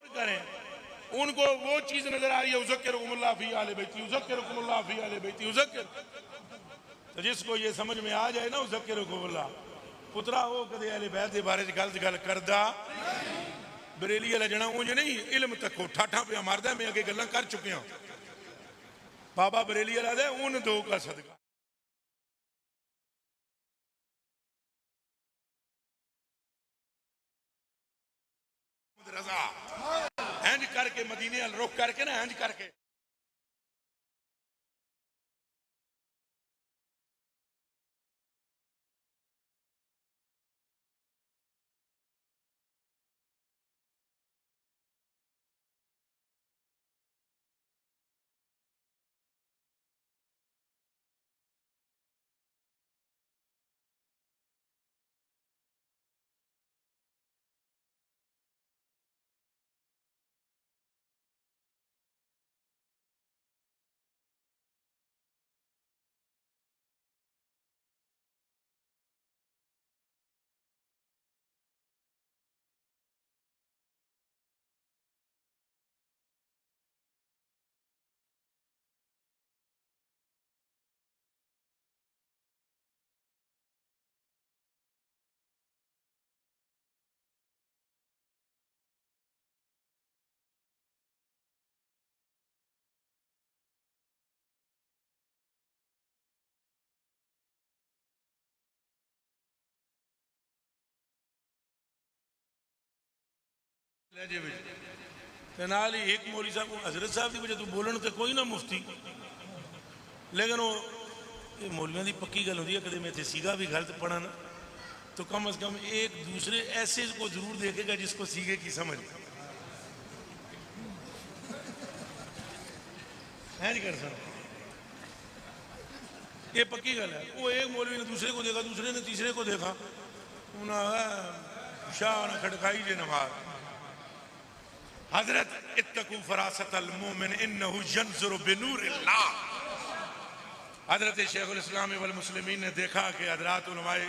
करें। उनको वो चीज नजर आ रही है उज़क्किरुकुमुल्लाह फी आलि बैती उज़क्किरुकुमुल्लाह फी आलि बैती उज़क्किर। तो जिसको ये समझ में आ जाए ना उज़क्किरुकुमुल्लाह पुत्रा हो कदे अहले बैत के बारे गलत गल करदा बरेली वाला जना उंज नहीं इल्म तको ठाठा पे मारदा। मैं अगे गल्लां कर चुके हूं बाबा बरेली वाला दे उन दो का सदका। रजा। इंज करके मदीने अल रुख करके ना इंज करके नाल ही एक मौलवी साहब हजरत साहब की वजह तू बोलन तो कोई ना मुफ्ती, लेकिन वो मौलवियों की पक्की गल होती है कभी मैं इतने सीगा भी गलत पढ़ा ना तो कम अज कम एक दूसरे ऐसे को जरूर देखेगा जिसको सीगे की समझ है नहीं कर सकता। ये पक्की गल है। वो एक मौलवी ने दूसरे को देखा, दूसरे ने तीसरे को देखा, उन्होंने शाह ने खटकाई जे नमाज। हजरत इत्तकू फरासत अल मोमिन इन्नहु यंजुरु बिनूरिल्लाह। हजरत शेखुल इस्लाम वल मुस्लिमीन ने देखा कि हजरात उलमाए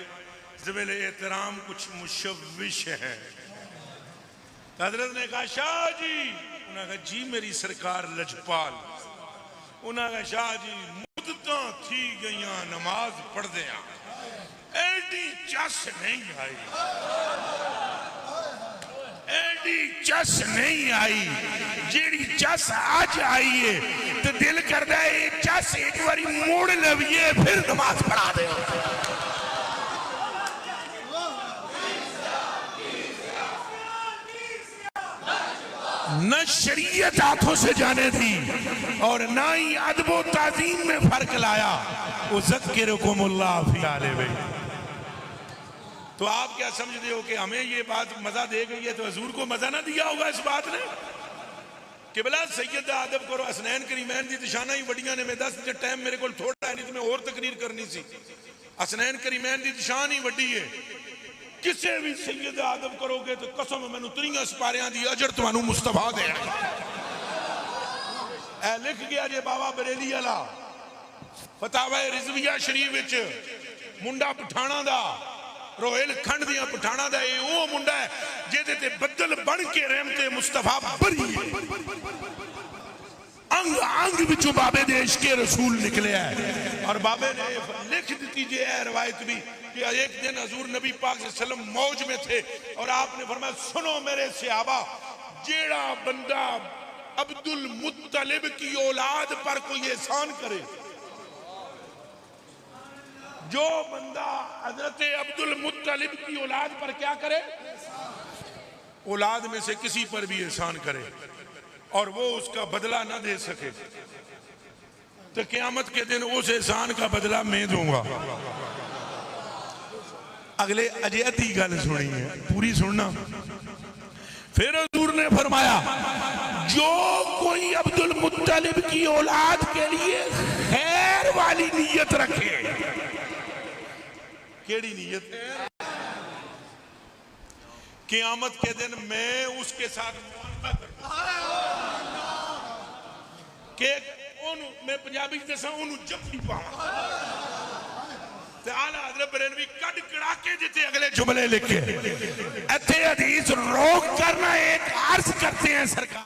ज़िबिल एहतराम कुछ मुशव्विश है। हजरत ने कहा शाह जी, उन्होंने कहा जी मेरी सरकार लजपाल। उन्होंने कहा शाह जी मुद्दतां थी गई नमाज पढ़ दिया, एडी चस नहीं आई, एडी चस नहीं आई जेड़ी चस अज आई है तो दिल करता है चस एक बारी मोड़ लविए फिर नमाज पढ़ा दे। न शरीयत हाथों से जाने दी और ना ही अदबो ताजीम में फर्क लाया। उज़क्किरुकुमुल्लाह फी आले बैत। तो आप क्या समझते हो कि हमें ये बात मजा दे गई है तो हजूर को मजा ना दिया होगा इस बात ने कि बला सैयद दा अदब करो। हसनैन करीमैन दी निशाना ही बड़ियां ने। मैं 10 टाइम मेरे को थोड़ा है, नहीं तो मैं और तकरीर करनी सी। हसनैन करीमैन दी निशान ही वड्डी है। किसी भी सैयद दा अदब करोगे तो कसम मैनू 3 सिपारियां दी अजर तुहानू मुस्तफा देना। ए लिख गया जे बाबा बरेली वाला फतावा रिजविया शरीफ विच मुंडा पठाणा दा रोहेल खंड दिया पठाणा दा ये वो मुंडा है जेदे ते बदल बन के रहमते मुस्तफा बरी अंग अंग विचों बाबे दे इश्के रसूल निकले है। और बाबे ने लिख दी जे रवायत भी कि एक दिन हजूर नबी पाक सल्लल्लाहु अलैहि वसल्लम मौज में थे और आपने फरमाया सुनो मेरे सहाबा, जेड़ा बंदा अब्दुल मुत्तलिब की औलाद पर कोई एहसान करे, जो बंदा हजरत अब्दुल मुत्तलिब की औलाद पर क्या करे, औलाद में से किसी पर भी एहसान करे और वो उसका बदला ना दे सके तो क़यामत के दिन उस एहसान का बदला मैं दूंगा। अगले अजय अति गल सुनी है, पूरी सुनना। फिर हुजूर ने फरमाया जो कोई अब्दुल मुत्तलिब की औलाद के लिए खैर वाली नीयत रखे। केड़ी नीयत? क़यामत के दिन मैं उसके साथ के मैं पंजाबी दसा जफ्फी पावा आला हज़रत बरेलवी कट कड़ाके जिते अगले जुमले लिखे। इत्थे हदीस रोक करना एक अर्ज करते हैं सरकार।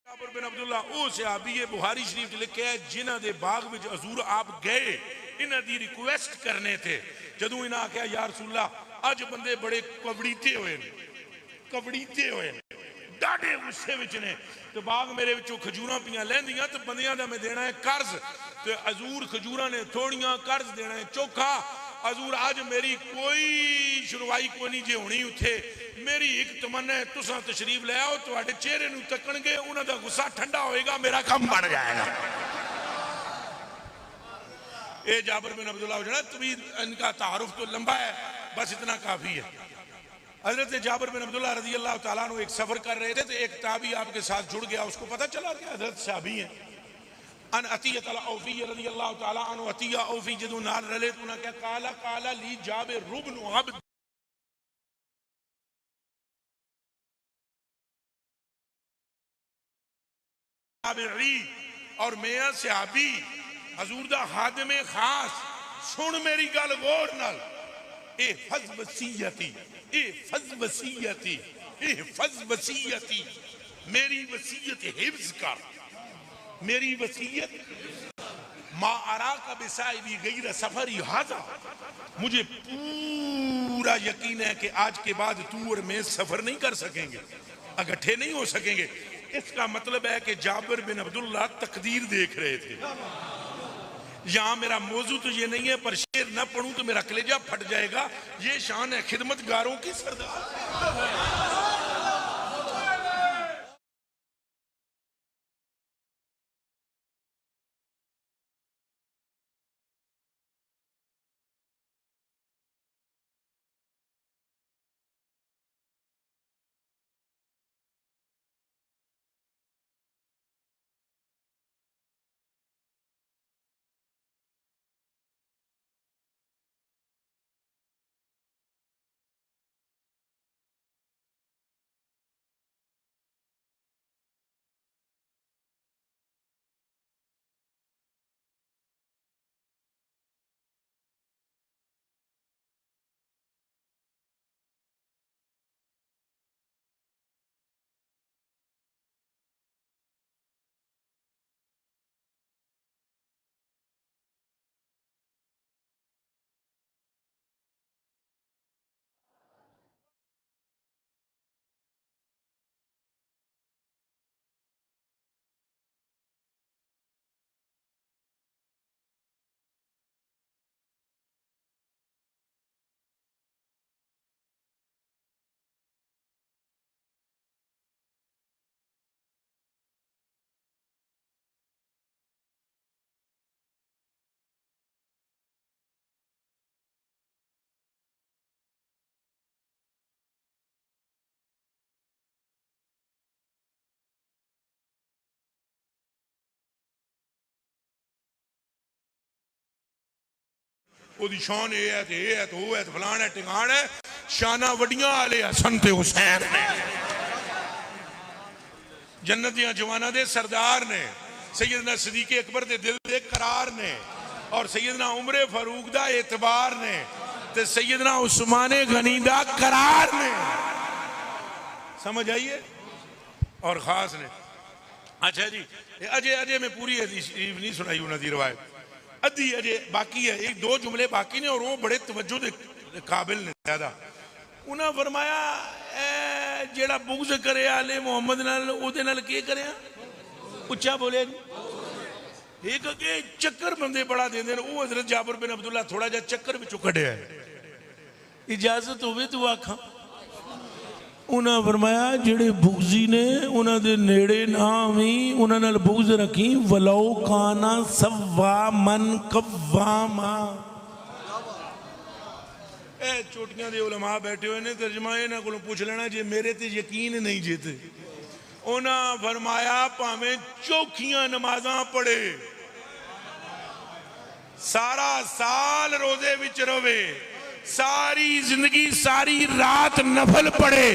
जाबिर बिन अब्दुल्ला ओ सहाबी है, बुखारी शरीफ च लिखा है, जिन्हां दे बाग विच हजूर आप गए, इन्हां दी रिक्वेस्ट करने थे। जदों इन्हां आख्या या रसूलल्लाह अज बंदे बड़े कवड़ीते हुए ने, कवड़ीते हुए ने, डाढे गुस्से विच ने, तो बाग मेरे विचों खजूरां पियां लैंदियां तो बंदियां दा मैं देना है कर्ज, तो हजूर खजूरां ने थोड़ियां, कर्ज देना है चोखा। हजूर अज मेरी कोई सुनवाई कोई नहीं जे होनी उत्थे, मेरी एक तमन्ना है तुसां तशरीफ ले आओ, तुहाडे चेहरे नूं तकणगे, उन्हां दा गुस्सा ठंडा होएगा, मेरा काम बन जाएगा। ये जाबिर बिन अब्दुल्लाह जो तवील, इनका तारुफ तो लंबा है, बस इतना काफी है। हजरत जाबिर बिन अब्दुल्लाह रज़ी अल्लाह तआला अन्हु एक सफर कर रहे थे, तो एक ताबी आपके साथ जुड़ गया, उसको पता चला कि हजरत सहाबी हैं। अन अतियत अल औफी रज़ी अल्लाह तआला अन्हु, अतिया औफी जदों नाल रले तो उन्हें क्या काला काला ली जाबिर रुबन अब्द, और मैं सहाबी हजूर दा खादिम खास, सुन मेरी गल गौर नाल, ए फज वसीयती, ए फज वसीयती, ए फज वसीयती, मेरी वसीयत हिफ्ज कर, मेरी वसीयत, मा अरा का बिसाइबी गैर सफरी हाजा, मुझे पूरा यकीन है कि आज के बाद तू और मैं सफर नहीं कर सकेंगे, इकट्ठे नहीं हो सकेंगे। इसका मतलब है कि जाबिर बिन अब्दुल्लाह तकदीर देख रहे थे। यहां मेरा मौजू तो ये नहीं है, पर शेर ना पढ़ूं तो मेरा कलेजा फट जाएगा। ये शान है खिदमतगारों की सरदार। ओदी शान ये है, ये है, तो वो है, तो फलान है, टिकाण है, शाना वडियां वाले हसन ते हुसैन ने, जन्नत दियां जवाना दे सरदार ने, सैयदना सदीक अकबर दे दिल दे करार ने, और सैयदना उमर फारूक दा एतबार ने, ते सैयदना उस्मान गनी दा करार ने। समझ आइए? और खास ने। अच्छा जी, अजय अजय मैं पूरी हदीस शरीफ नहीं सुनाई उन्होंने दी रवायत, अद्धी अजय बाकी है, एक दो जुमले बाकी ने, और वो बड़े तवज्जो दे काबिल ने ज्यादा। उन्हें फरमाया जेड़ा बुग़्ज़ करे आले मुहम्मद नाल, ओदे नाल की करे, उच्चा बोले एक अगे चक्कर बंदे बड़ा देंदे ने, वो हजरत जाबिर बिन अब्दुल्लाह थोड़ा जा चक्कर विचों कढ़िया है। इजाजत होवे तू आखा। उन्हें फरमाया जेड़े बुग़्ज़ी ने उन्हां दे नेड़े ना आवीं, उन्हां नाल बुग़्ज़ रखी, वलौ काना सव्वामन कव्वामा। ए चोटियां दे उलमा बैठे हुए ने, तर्जमा इन्हां कोलों पूछ लेना जे मेरे ते यकीन नहीं जेते। उन्हें फरमाया भावें चौखियां नमाज़ां पढ़े, सारा साल रोजे विच रवे, सारी जिंदगी सारी रात नफल पढ़े,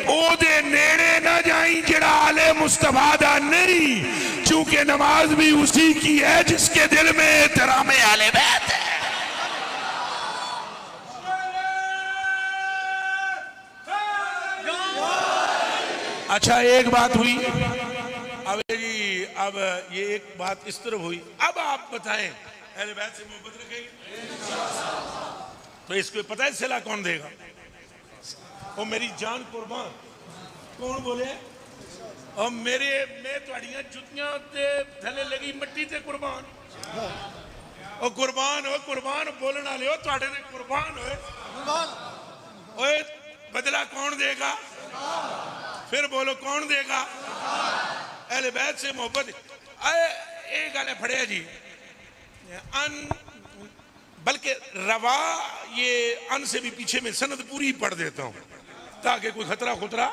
ओदे नेड़े ना जाई जेड़ा आले मुस्तफा दा नहीं, चूंकि नमाज भी उसी की है जिसके दिल में एहतराम आले बैत है। अच्छा एक बात हुई, अब जी अब ये एक बात इस तरफ हुई। अब आप बताएं अहले बैत से मोहब्बत रखेंगे तो इसको पता है सिला कौन देगा? वो मेरी जान कुर्बान कौन बोले? और मेरे मैं थोड़ियां जुतियां ते थले लगी मिट्टी ते कुर्बान। ओ कुर्बान बोलने वाले हो थोड़े ने कुर्बान होए। ओए बदला कौन देगा? फिर बोलो कौन देगा? अहले बैत से मोहब्बत। एक गल फड़िया जी बल्कि रवा ये अन से भी पीछे में सनद पूरी पढ़ देता हूं ताकि कोई खतरा खुतरा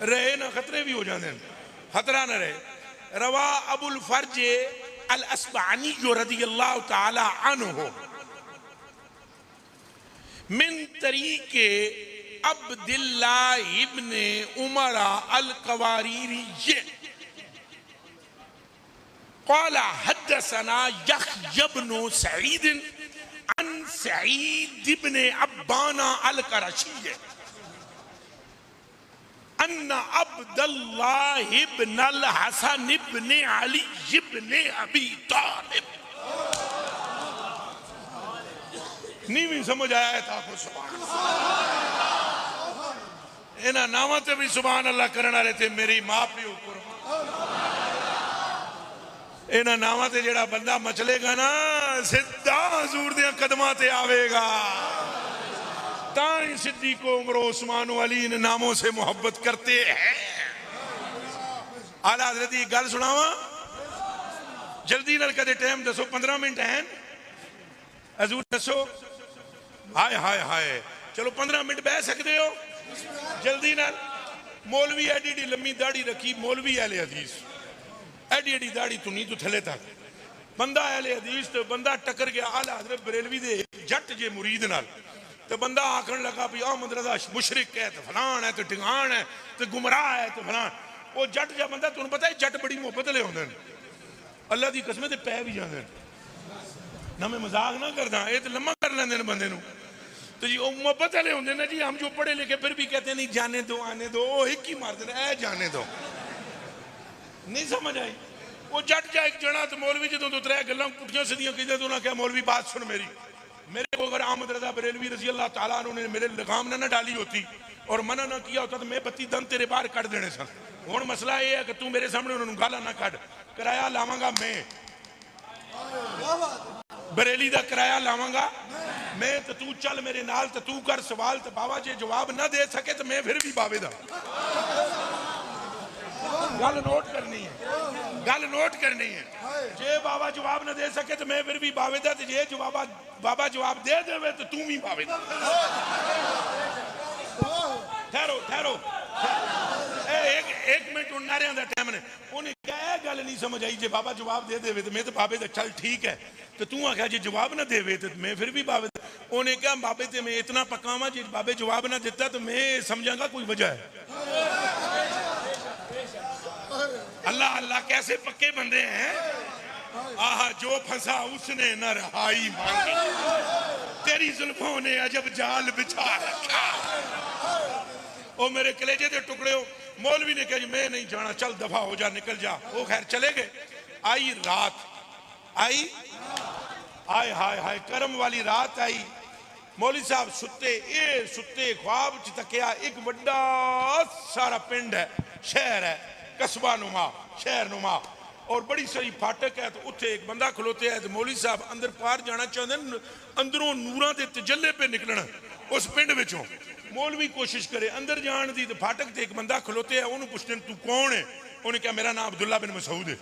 रहे ना, खतरे भी हो जाते हैं, खतरा ना रहे। रवा अबुल फर्ज अल अस्बानी जो रदियल्लाहु ताला अन्हु मिन तरीके अब्दुल्लाह इब्ने उमर अल कवारीरी क़ाल हद्दसना यहया इब्नु सईद अन सईद इब्ने अब्बाना अल करशी अन्ना अब्दुल्लाह इब्न अल हसन इब्ने अली इब्ने अबी तालिब। नहीं भी समझ आया था कुछ? इन्हां नावां ते भी सुभान अल्लाह करने वाले थे मेरी मां प्यो कुर्बान। इन्हां नावां ते जेड़ा बंदा मचलेगा ना सीधा हजूर दे कदमां ते आवेगा। ताई सिद्दीक़ उमर उस्मान अली इन नामों से मोहब्बत करते हैं। आला हज़रत की गल सुनावा जल्दी नाल, कदे टाइम दसो 15 मिनट हैं हजूर दसो। हाय हाय हाय चलो 15 मिनट बह सकते हो जल्दी नाल। मौलवी एडी एडी लम्मी दाढ़ी रखी, मौलवी अहले हदीस, एडी एडी दाढ़ी तुनी तो थले तक बंदा अहले हदीस तो बंदा टकर गया आला हज़रत बरेलवी दे जट जे मुरीद नाल तो बंदा आखन लगा भी अहमद रजा मुशरिक है तो फलान है तो टिंगान है तो गुमराह है तो फलान। वो जट जा बंदा तुम पता है जट बड़ी मोहब्बत ले आते हैं अल्लाह की कसम ते पै भी जाते हैं ना। मैं मजाक ना करदा, ये तो लम्मा कर लेंगे बंदे नूं तो जी वो मोहब्बत वाले होंगे ना जी। हम जो पढ़े लिखे फिर भी कहते नहीं जाने दो आने दो, वो एक ही मारते हैं जाने दो। नहीं समझ आई? वो जट जा एक जना तो मौलवी जो तो त्रै गल्लां पुठियां सीधियां कहते तो उन्हें क्या मौलवी बात सुन मेरी, मेरे को अगर अहमद रजा बरेलवी रजी अल्लाह ताला अन्हु ने मेरे लगाम ना डाली होती और मना ना किया होता तो मैं 32 दंद तेरे बाहर कट देने सन। हुण मसला ये है कि तू मेरे सामने उन्होंने गाला ना कट, किराया लावांगा मैं, बरेली का किराया लावांगा मैं, तो तू चल मेरे नाल तो तू कर सवाल तो बाबा जे जवाब ना दे सके तो मैं फिर भी बाबे दा। गल नोट करनी है, गल नोट करनी है। जे बाबा जवाब ना दे सके तो मैं फिर भी बाबे दा, तो जे बाबा जवाब दे देवे तो तू भी बाबे दा। ठहरो ठहरो एक मिनट नारियां दा टाइम ने। उन्हें क्या गल नहीं समझ आई, जे बाबा जवाब दे देवे तो मैं तो बाबे दा। चल ठीक है तो तू आख्या जे जवाब ना देवे तो मैं फिर भी बाबे दा। उन्हें क्या बाबे ते मैं इतना पक्का वा जे बाबे जवाब ना दिता तो मैं समझांगा कोई वजह है। अल्लाह अल्लाह कैसे पक्के बंदे हैं। आहा जो फंसा उसने न रहाई मांगी, तेरी जुल्फों ने अजब जाल बिछा रखा। ओ मेरे कलेजे के टुकड़े हो। मौलवी ने कहा जी मैं नहीं जाना, चल दफा हो जा, निकल जा। वो खैर चले गए। आई रात आई, हाय हाय हाय करम वाली रात आई। मौलवी साहब सुते, ये सुते ख्वाब च तकिया एक बड़ा सारा पिंड है, शहर है, कस्बा नुमा, शहर नुमा, और बड़ी सारी फाटक है। तो उत्थे एक बंदा खलोते है तो मौलवी साहब अंदर पार जाना चाहते हैं, अंदरों नूरां दे तजल्ले पे निकलना उस पिंड विचों। मौलवी कोशिश करे अंदर जान दी तो फाटक ते एक बंदा खलोते है, उन्होंने पुछते तू कौन है? उन्हें कहा मेरा नाम अब्दुल्ला बिन मसूद है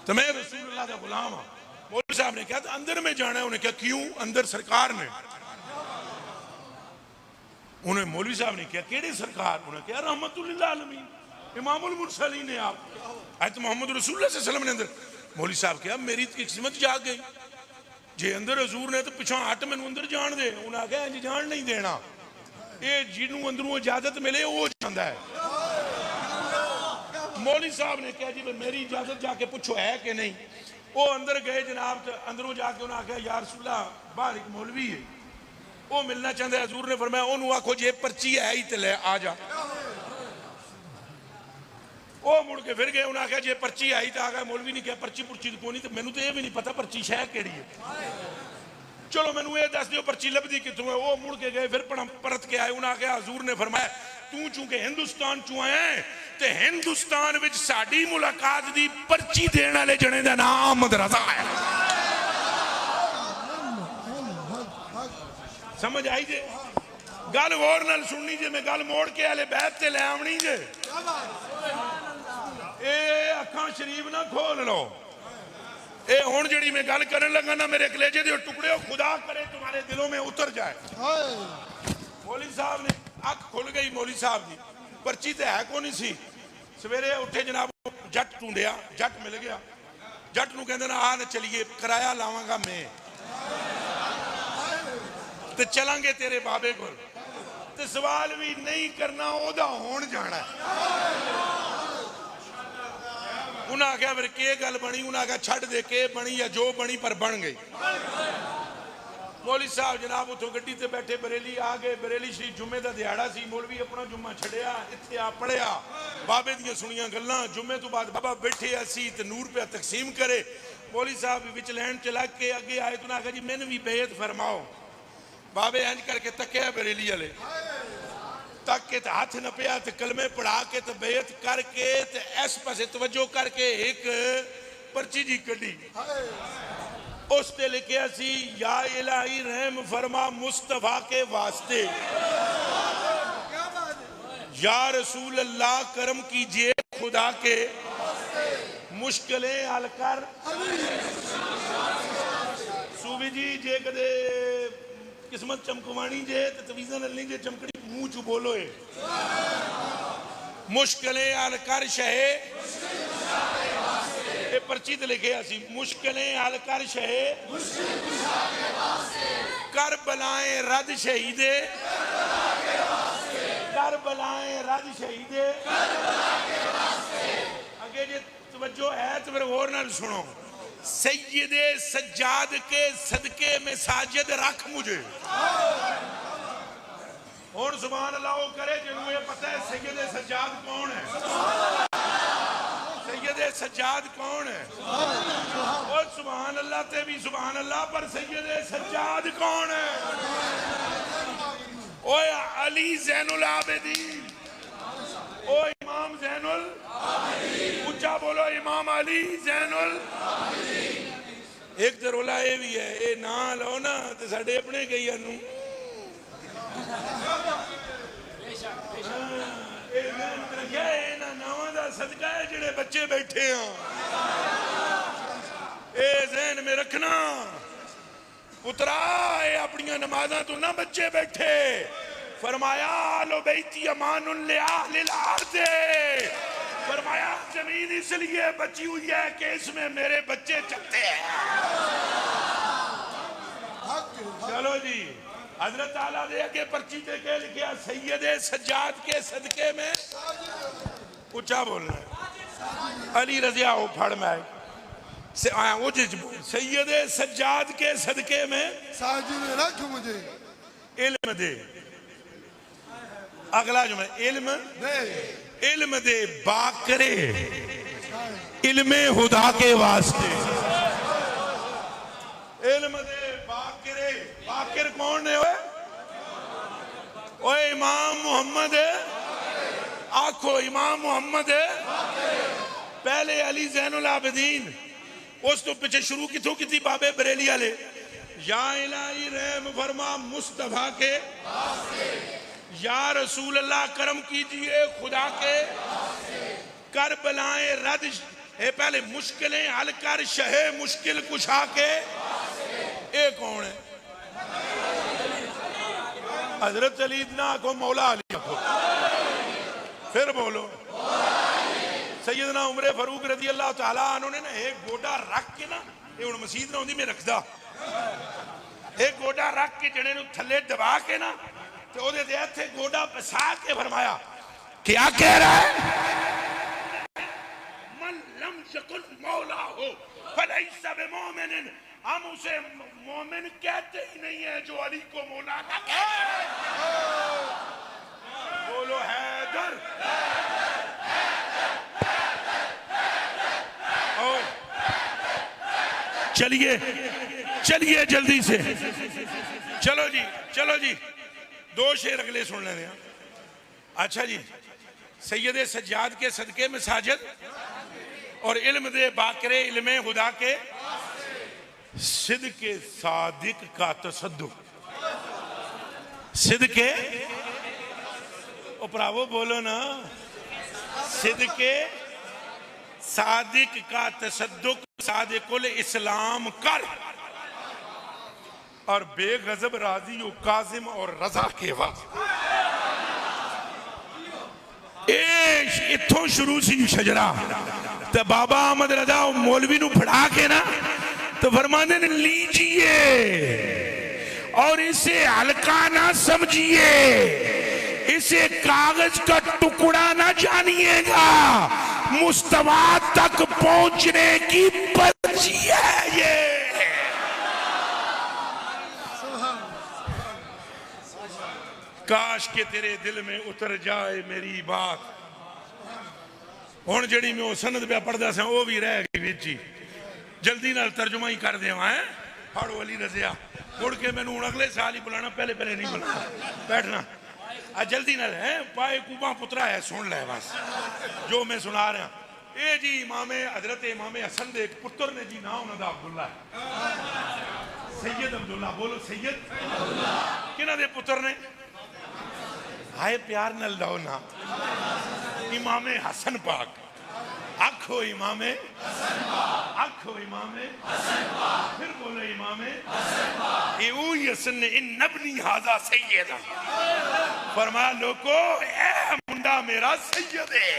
तो मैं रसूलुल्लाह दा गुलाम हाँ। मौलवी साहब ने कहा तो अंदर में जाना है। उन्हें कहा क्यों? अंदर सरकार ने। उन्हें मौलवी साहब ने कहा केड़े सरकार? उन्हें कहा रहमतुल लिल आलमीन इमामुल मुरसलीन है आप, आज तो मोहम्मद रसूलुल्लाह सल्लल्लाहु अलैहि वसल्लम ने अंदर। मौलवी साहब कहा मेरी किस्मत जाग गई, जे अंदर हजूर ने तो पिछा हट मैनू अंदर जान दे। उन्हें आख्या इंज जान नहीं देना, ये जिन्हों अंदरों इजाजत मिले वो जाता है। मौलवी साहब ने कहा जी मेरी इजाजत जाके पूछो है कि नहीं। वो अंदर गए जनाब, तो अंदरों जाके उन्हें आख्या या रसूलल्लाह बाहर एक मौलवी है वो मिलना चाहता है। हजूर ने फरमाया उन्होंने आखो जे पर्ची है ही तो ले आ जा। वो मुड़ के फिर गए, उन्हें आख्या जे पर्ची आई तो आ गया। मौलवी ने कहा पर्ची पुर्ची तो कोई नहीं, तो मैनू तो यह भी नहीं पता पर्ची शह केड़ी है, चलो मैनू ये दस दियो पर्ची लभदी कितों है। वो मुड़ के गए, फिर परत के आए। उन्हें आख्या हजूर ने फरमाया तू चूंकि हिंदुस्तान चू आया ते हिंदुस्तान विच साडी मुलाकात दी पर्ची देने वाले जने दा नाम अहमद रजा है। समझ आई जे? गल होर नाल सुननी जे, मैं गल मोड़ के आले बैत ते ले आवनी जे। ए अखां शरीफ ना खोल लो। ए हुण जिहड़ी मैं गल करन लगा ना, मेरे कलेजे दे टुकड़े खुदा करे तुम्हारे दिलों में उतर जाए। मौलवी साहब ने अख खुल गई, मौलवी साहब की पर्ची तो है को नहीं सी। सवेरे उठे जनाब, जट ढूंढिया, जट मिल गया। जट नूं कहंदे ना आ चलिए, किराया लावांगा मैं ते चलांगे तेरे बाबे को। ते सवाल भी नहीं करना, ओदा होण जाना। उन्हें आख्या फिर के गल बनी? उन्हें आख्या छड़ दे के बनी या जो बनी, पर बन गई। मौलवी साहब जनाब उतों गड्डी ते बैठे बरेली आ गए। बरेली शरीफ जुम्मे का दिहाड़ा सी। मौलवी अपना जुम्मा छड़िया, इत्थे आ पढ़िया, बाबे दियां सुनियां गल्लां। जुम्मे तो बाद बाबा बैठे असी ते नूर पे तकसीम करे। मौलवी साहब विच लैन च लग के अगे आए तो उन्हें आख्या जी मैनू भी बेयत फरमाओ। बाबे इंज करके तकिया बरेली वाले, तक के हाथ नपिया ते कलमे पढ़ा के ते बेयत करके ते इस पासे तवज्जो करके एक पर्ची जी कढ़ी। उस ते लिखिया सी या इलाही रहम फरमा मुस्तफा के वास्ते, या रसूल अल्लाह करम कीजिए खुदा के, मुश्किलें हल कर। सूबी जी जे कदे किस्मत चमकवानी जे ते तवीज़ा नलनी जे चमकनी मुंह चू बोलो है। मुश्किलें हल कर शहे, ये पर्ची ते लिखे असी मुश्किलें हल कर शहे, कर बलाएं रद शहीदे, कर बलाएं रद शहीदे। अगे जे तवज्जो है तो फिर और ना सुनो। सैयदे सज्जाद के सदके में साजिद रख मुझे। और सुभान अल्लाह वो करे जिन्होंने ये पता है सैयदे सज्जाद कौन है। सैयदे सज्जाद कौन है? और सुभान अल्लाह ते भी सुभान अल्लाह, पर सैयदे सज्जाद कौन है? ओए अली ज़ैनुल आबिदीन, ओ इमाम ज़ैनुल, ऊंचा बोलो इमाम अली ज़ैनुल। एक दरोला ये भी है, ये ना लो ना तो साडे अपने कई अनु सदका है जिहड़े बच्चे बैठे हैं, ए ज़हन में रखना पुत्रा, ये अपनिया नमाज़ां तो ना बच्चे बैठे। फरमाया लो बैती अमानुन लिल अर्ज़, फरमाया जमीन इसलिए बची हुई है कि इसमें मेरे बच्चे चलते हैं। चलो जी, हजरत आला दे के पर्ची दे के लिखा सैयदे सज्जाद के सदके में, ऊंचा बोलना है अली रज़िया हो फड़ में सैयदे सज्जाद के सदके में साजिद रख मुझे, इल्म दे। अगला जुमला इल्म दे, इल्म दे बाकरे इल्मे खुदा के वास्ते। इल्म दे बाकरे, बाकिर कौन है? ओए इमाम मोहम्मद है, आखो इमाम मोहम्मद है। पहले अली ज़ैनुल आबिदीन, उस तो पीछे शुरू किथों की थी? बाबे बरेली वाले। या इलाही रहम फरमा मुस्तफा के, या रसूल अल्लाह करम कीजिए खुदा के, कर बलाएं रद, पहले मुश्किलें हल कर शहे मुश्किल कुशा के। ये कौन है? हजरत अली ना को मौला अली को। फिर बोलो सैयदना उमर फारूक रज़ी अल्लाह तआला अन्हु ने ना एक गोडा रख के ना, ये हुण मसीद ना होंदी मैं रखदा, एक गोडा रख के जने नूं थल्ले दबा के ना ते ओदे ते इत्थे गोडा फसा के फरमाया क्या कह रहा है? मन लम यकुन मौला हो फलैसा बिमुमिन, हम उसे मोमिन कहते ही नहीं है जो अली को मौला ना कहे। बोलो हैदर। चलिए चलिए जल्दी से, चलो जी, दो शेर अगले सुन लेने। अच्छा जी, सैयद सज्जाद के सदके में साजिद और इल्म दे बाकरे इल्मे खुदा के सिद्के सादिक का तसद्दुक। सिद्के ओ भरावो बोलो ना, सिद्के सादिक का तसद्दुक सादिकुल इस्लाम कर और बेगजब राजी व काजिम और रजा के वक्त। इत्थों शुरू सी शजरा ते बाबा अहमद रजा मौलवी नू फड़ा के ना तो फरमाने ने लीजिए और इसे हल्का ना समझिए, इसे कागज का टुकड़ा ना जानिएगा, मुस्तवा तक पहुंचने की पर्ची है ये। काश के तेरे दिल में उतर जाए मेरी बात। हुण जड़ी मैं सनद पे पढ़दा सा वो भी रह गई विच ही, जल्दी नाल तर्जुमा ही कर देवां है। फाड़ो अली रज़िया मुड़ के मैनू अगले साल ही बुलाना, पहले पहले नहीं बुलाना, बैठना जल्दी नाल है। पाए कुबा पुत्रा है, सुन ले बस जो मैं सुना रहा। ये जी इमामे हजरत इमामे हसन दे एक पुत्र ने जी, नाम उन्हां दा अब्दुल्ला है, सैयद अब्दुल्ला। बोलो सैयद किन्हां दे पुत्र ने? हाय प्यार न लो ना, इमामे हसन पाक। आखो इमामे, आखो इमामे, फिर बोलो इमामे। ये हसन ने इन नबनी हाजा सैयदा फरमाया, लोगो ए मुंडा मेरा सैयद है।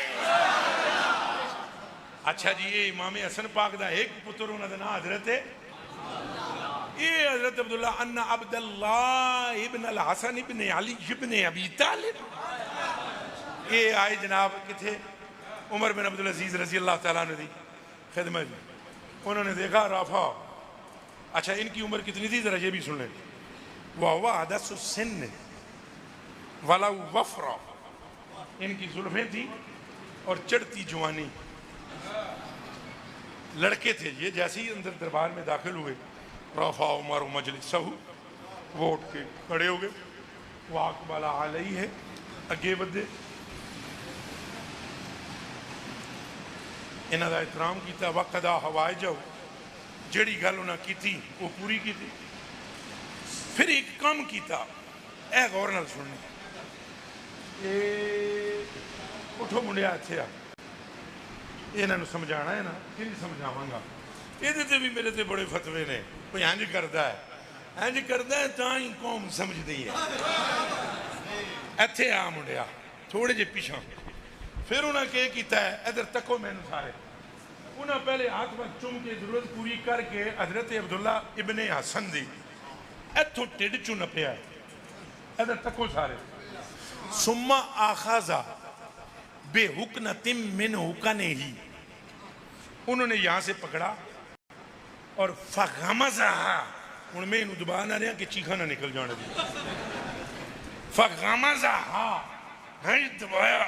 अच्छा जी, ये इमामे हसन पाक दा एक पुत्र उन्हां दा नाम हजरत है ये हजरत अब्दुल्ला अन्ना अब्दुल्ला इब्न अल हसन इब्न अली इब्न अबी तालिब। ये आए जनाब किथे उमर बिन अब्दुल अजीज रजी अल्लाह तआला अन्हु दी खिदमत में। उन्होंने देखा राफा, अच्छा इनकी उम्र कितनी थी जरा ये भी सुन लें। वाह हदसुस्सिन वाला वफरा, इनकी जुल्फें थी और चढ़ती जवानी। लड़के थे ये, जैसे ही अंदर दरबार में दाखिल हुए रफा उमर मजलिस सहू, वो उठ के खड़े हो गए। वाक वाला आलई है, अगे बदे इन्हों का एहतराम किया। वकदा हवाए जाओ, जड़ी गल उन्हें की वो पूरी की। फिर एक काम किया, ए गौर नाल सुननी। उठो मुंडिया इत्थे आ, इन्हों समझाना है ना, कि समझावांगा। ये भी मेरे ते बड़े फतवे ने, कोई इंज करता है, इंज करता है तां ही कौम समझती है। इत्थे आ मुंडिया, थोड़े जे पिछा। फिर उन्हें क्या किया है, इधर तको मैनू सारे। उन्हें पहले हाथ में चुम के जरूरत पूरी करके हजरत अब्दुल्ला इब्ने हसन दी इथों ढिड चू नपया, इधर तको सारे। सुम्मा आखाजा बेहुकन तिम मिन हुकने ही, उन्होंने यहां से पकड़ा और फगमजा, हूँ मैं इनू दबा ना रहा कि चीखा ना निकल जाने दी। फगमजा है दबाया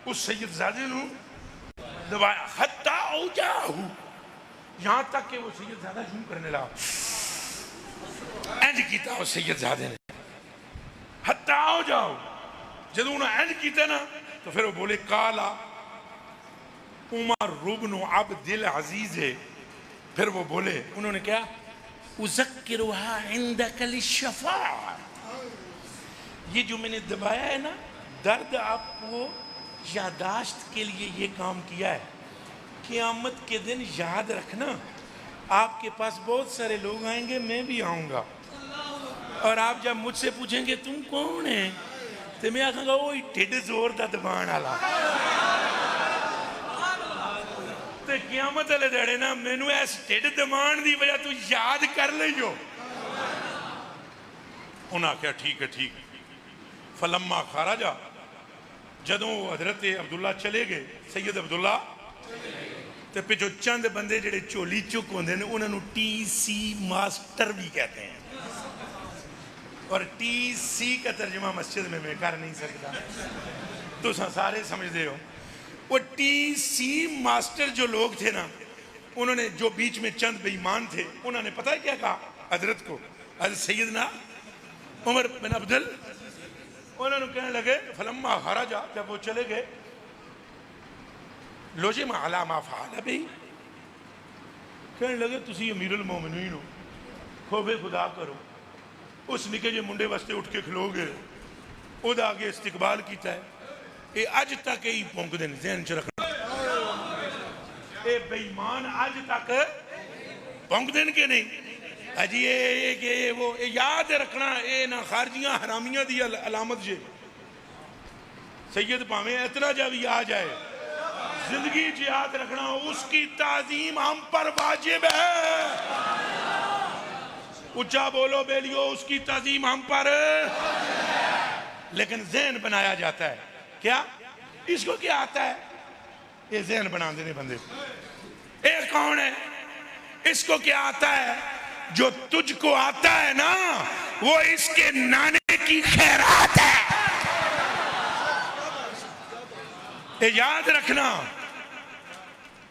उस सैयदजादे नू, दबाया हत्ता औजाहू, यहां तक कि वो सैयदजादा यूं करने लगा। इंज किया उस सैयदजादे ने, हत्ता औजाहू। जदों उन्हें इंज किया ना तो फिर वो बोले काला उमर रुब्न अब्दुल अजीज है। फिर वो बोले, उन्होंने क्या, उज़क्किरुहा इंदकल शफा, ये जो मैंने दबाया है ना दर्द, आपको यादाश्त के लिए ये काम किया है। क़यामत के दिन याद रखना, आपके पास बहुत सारे लोग आएंगे, मैं भी आऊँगा, और आप जब मुझसे पूछेंगे तुम कौन है, तो मैं आखूँगा वो ढिड जोर दा दबाण वाला। तो क़यामत वाले दिहाड़े ना मैनू इस ढिड दबाण की वजह तू याद कर लियो। उन्हें आख्या ठीक है ठीक है। फलम्मा खाराजा, जदों हजरत अब्दुल्ला चले गए, सैयद अब्दुल्ला, तो पिछो चंद बंदे जेडे झोली चुक होंगे ने उन्होंने TC मास्टर भी कहते हैं, और TC का तर्जुमा मस्जिद में मैं कर नहीं सकता, तो सारे समझते हो। वो TC मास्टर जो लोग थे ना, उन्होंने जो बीच में चंद बेईमान थे उन्होंने पता है क्या कहा हजरत को, हजरत सैयदना उमर बिन अब्दुल, उन्होंने कहने लगे फलम्मा खराजा, जब वो चले गए, लोजे माला मा फाला भी, कहने लगे तुसी अमीरुल मोमिनीन हो, खौफे खुदा करो, उस निके जे मुंडे वास्ते उठ के खलोगे, ओदा आगे इस्तिकबाल किया है। ये अज तक यही भौंकदे ने, ज़हन च रखना, ये बेईमान अज तक भौंकदे ने कि नहीं? अजी ये वो याद रखना, ये ना खारजियां हरामियां दी अलामत जे। सैयद भावें इतना जा भी आ जाए, जिंदगी च याद रखना उसकी ताजीम हम पर वाजिब है। ऊंचा बोलो बेलियो, उसकी ताजीम हम पर, लेकिन ज़हन बनाया जाता है। क्या इसको क्या आता है? ये ज़हन बना देने बंदे। ये कौन है? इसको क्या आता है? जो तुझको आता है ना, वो इसके नाने की खैरात है। ये याद रखना।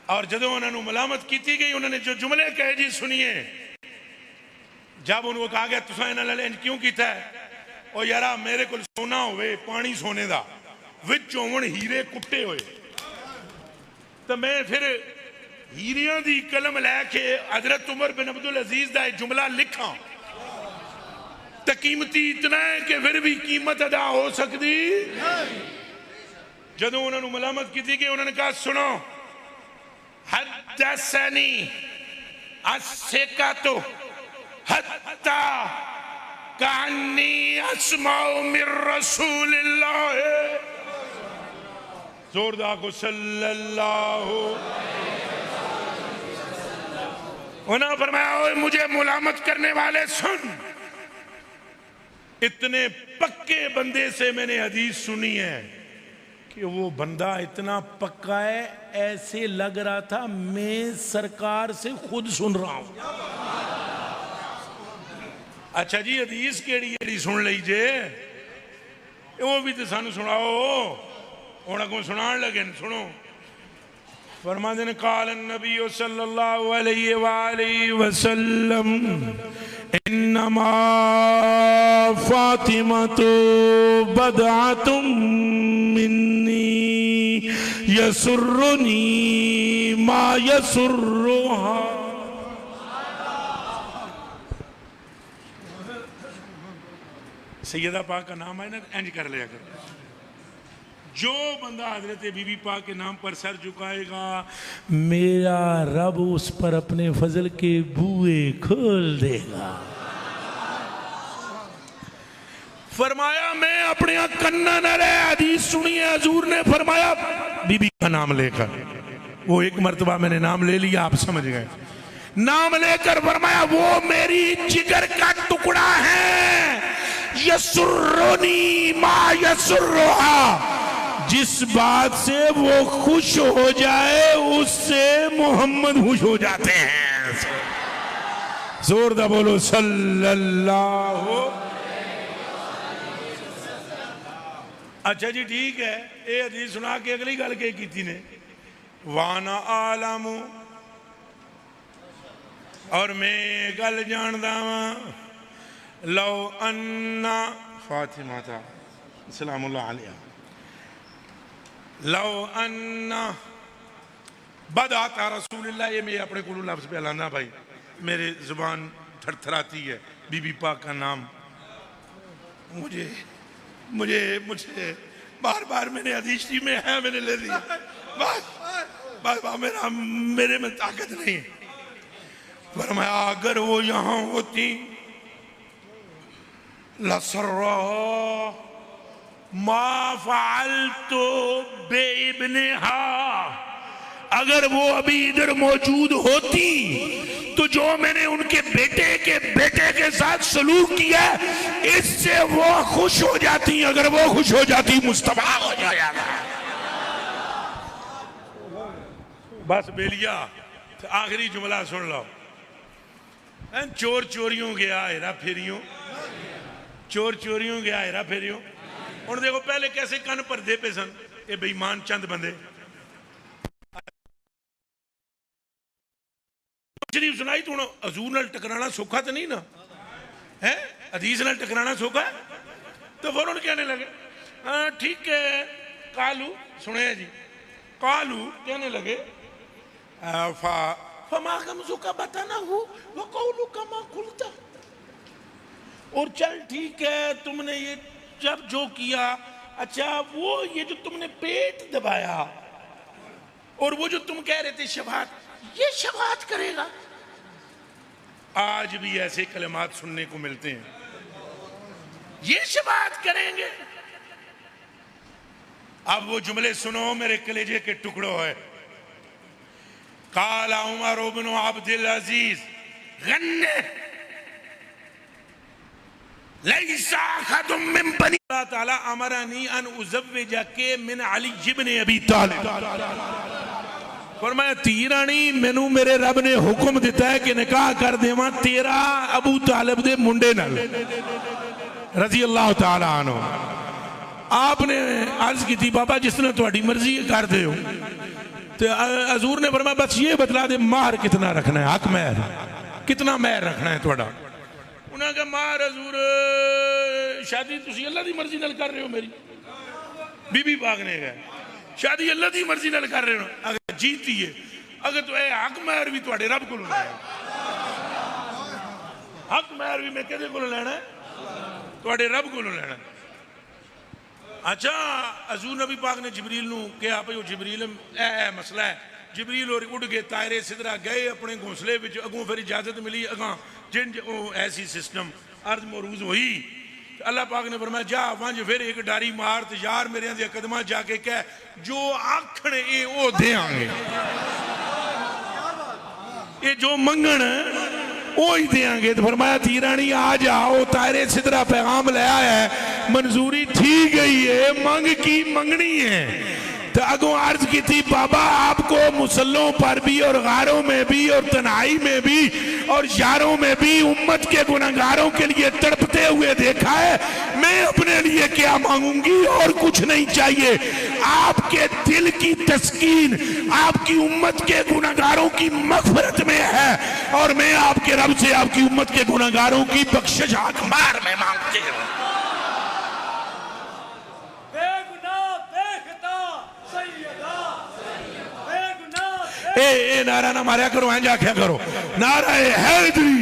और जदों उन्होंने मलामत की गई, उन्होंने जो जुमले कहे जी सुनिए, जब उनको कहा गया तुसा इन्हां नाल इंज क्यों कीता है? ओ यारा मेरे को सोना होवे, पानी सोने दा, विच होवन हीरे कुट्टे होए, तो मैं फिर हीरियां दी कलम लैके हजरत उमर बिन अब्दुल अजीज दा जुमला लिखा, तो कीमती इतना है कि फिर भी कीमत अदा हो सकती। जदों उन्होंने मलामत की गई, उन्होंने कहा सुनो, हद्दसनी अस्सिकातु हत्ता कान्नी अस्माउ मिर रसूलिल्लाह, जोरदार को सल्लल्लाहु। उन्होंने फरमाया ओए मुझे मुलामत करने वाले सुन, इतने पक्के बंदे से मैंने हदीस सुनी है कि वो बंदा इतना पक्का है, ऐसे लग रहा था मैं सरकार से खुद सुन रहा हूं। अच्छा जी, हदीस केड़ी सुन लीजिए, वो भी तो सानू सुनाओ। हुण अगों सुनान लगे, सुनो। फरमाते ने काल नबी सल्लल्लाहु अलैहि वसल्लम इन्नमा फातिमतु बदअतुम मिन्नी यसुर्रुनी मा यसुर्रुहा। सैयदा पाक का नाम है ना, इंज कर लिया कर। जो बंदा हजरत बीबी पाक के नाम पर सर झुकाएगा, मेरा रब उस पर अपने फजल के बुए खोल देगा। फरमाया मैं अपने कन्ना न रहे हदीस सुनिए, हजूर ने फरमाया बीबी का नाम लेकर, वो एक मर्तबा मैंने नाम ले लिया, आप समझ गए। नाम लेकर फरमाया वो मेरी जिगर का टुकड़ा है, यसुर्रुनी मा यसुर्रुहा, जिस बात से वो खुश हो जाए उससे मोहम्मद खुश हो जाते हैं। जोरदार बोलो सल्लल्लाहु। अच्छा जी ठीक है, ये हदीस सुना के अगली गल के की ने, वाना आलमू, और मैं गल जानदा वां, लो अन्ना फातिमा था सलामुल्लाह अलैहा, लो अन्ना बदाता रसूलुल्लाह, ये मैं अपने को लफ्ज पे लाना भाई, मेरे जुबान थरथराती है। बीबी पाक का नाम मुझे मुझे मुझे बार बार मैंने हदीस में है, मैंने ले लिया, बस बस मेरे में ताकत नहीं। फरमाया अगर वो यहाँ होती लसर्रा मा फ़अल्तु बेइब्निहा, अगर वो अभी इधर मौजूद होती तो जो मैंने उनके बेटे के साथ सलूक किया इससे वो खुश हो जाती, अगर वो खुश हो जाती मुस्तफा हो जाएगा। बस बेलिया आखिरी जुमला सुन लो, चोर चोरियों गया हेरा फेरियों, चोर चोरियों गया हेरा फेरियों। हुण देखो पहले कैसे कन भरदे पे सन ये बेईमान चंद बंदे, शरीफ सुनाई तो हुण हजूर नाल टकराना सौखा तो नहीं ना है, हदीस नाल टकराना सौखा है। तो फौरन कहने लगे हाँ ठीक है, कालू सुने जी, कालू कहने लगे फमागमजुका बताना हो वो कौलू कमा खुलता, और चल ठीक है तुमने ये जब जो किया, अच्छा वो ये जो तुमने पेट दबाया और वो जो तुम कह रहे थे शफात, ये शफात करेगा। आज भी ऐसे कलमात सुनने को मिलते हैं, ये शफात करेंगे। अब वो जुमले सुनो मेरे कलेजे के टुकड़ों है। काला उमर इब्न अब्दुल अजीज गन्ने लैसा खदुम मिन बनी, अल्लाह ताला अमरनी अन उज़व्विजके मिन अली इब्न अबी तालिब, फरमाया तीरानी मैनू मेरे रब ने हुक्म दिता है कि निकाह कर देवां तेरा अबू तालिब दे मुंडे नाल रजी अल्लाह ताला अन्हु। आपने अर्ज की थी बाबा जिस तरह थोड़ी मर्जी कर दे हो, तो हजूर ने फरमाया बस ये बतला दे मार कितना रखना है, हक महर कितना महर रखना है थोड़ा। उन्होंने कहा मार हजूर शादी तुसी अल्लाह की मर्जी नाल कर रहे हो, मेरी बीबी पाक ने कहा शादी अल्लाह की मर्जी नाल कर रहे हो, अगर जीती है अगर तो हक महर भी थोड़े रब को लेना है, हक महर भी मैं किहदे कोलों लेना है, थोड़े रब को लेना है। अच्छा हजूर नबी पाक ने जिबरील नू कहा भाई जिबरील ए मसला है, जिबरील और उड़ गए तायरे सिदरा गए अपने घोंसले विच, अगों फिर इजाजत मिली अगां जिन ऐसी सिस्टम अर्ज मरूज हुई, अल्लाह पाक ने फरमाया जा वंज फिर एक डारी मार ते यार मेरे दे कदमां जाके कह जो आखण ए ओ देंगे, ये जो मंगण ओ ही देंगे। तो फरमाया तीरानी आ जाओ, तायरे सिदरा पैगाम ले आया है, मंजूरी ठीक गई है, मांग की मंगनी है। तो अगों अर्ज की थी बाबा आपको मुसल्लों पर भी और गारों में भी और तन्हाई में भी और यारों में भी उम्मत के गुनहगारों के लिए तड़पते हुए देखा है, मैं अपने लिए क्या मांगूंगी और कुछ नहीं चाहिए। आपके दिल की तस्कीन आपकी उम्मत के गुनहगारों की मग़फ़िरत में है और मैं आपके रब से आपकी उम्मत के गुनहगारों की बख्शिश अखबार में मांगते हूँ। ए नारा ना मारिया करो, इंज आख्या करो नारा हैदरी,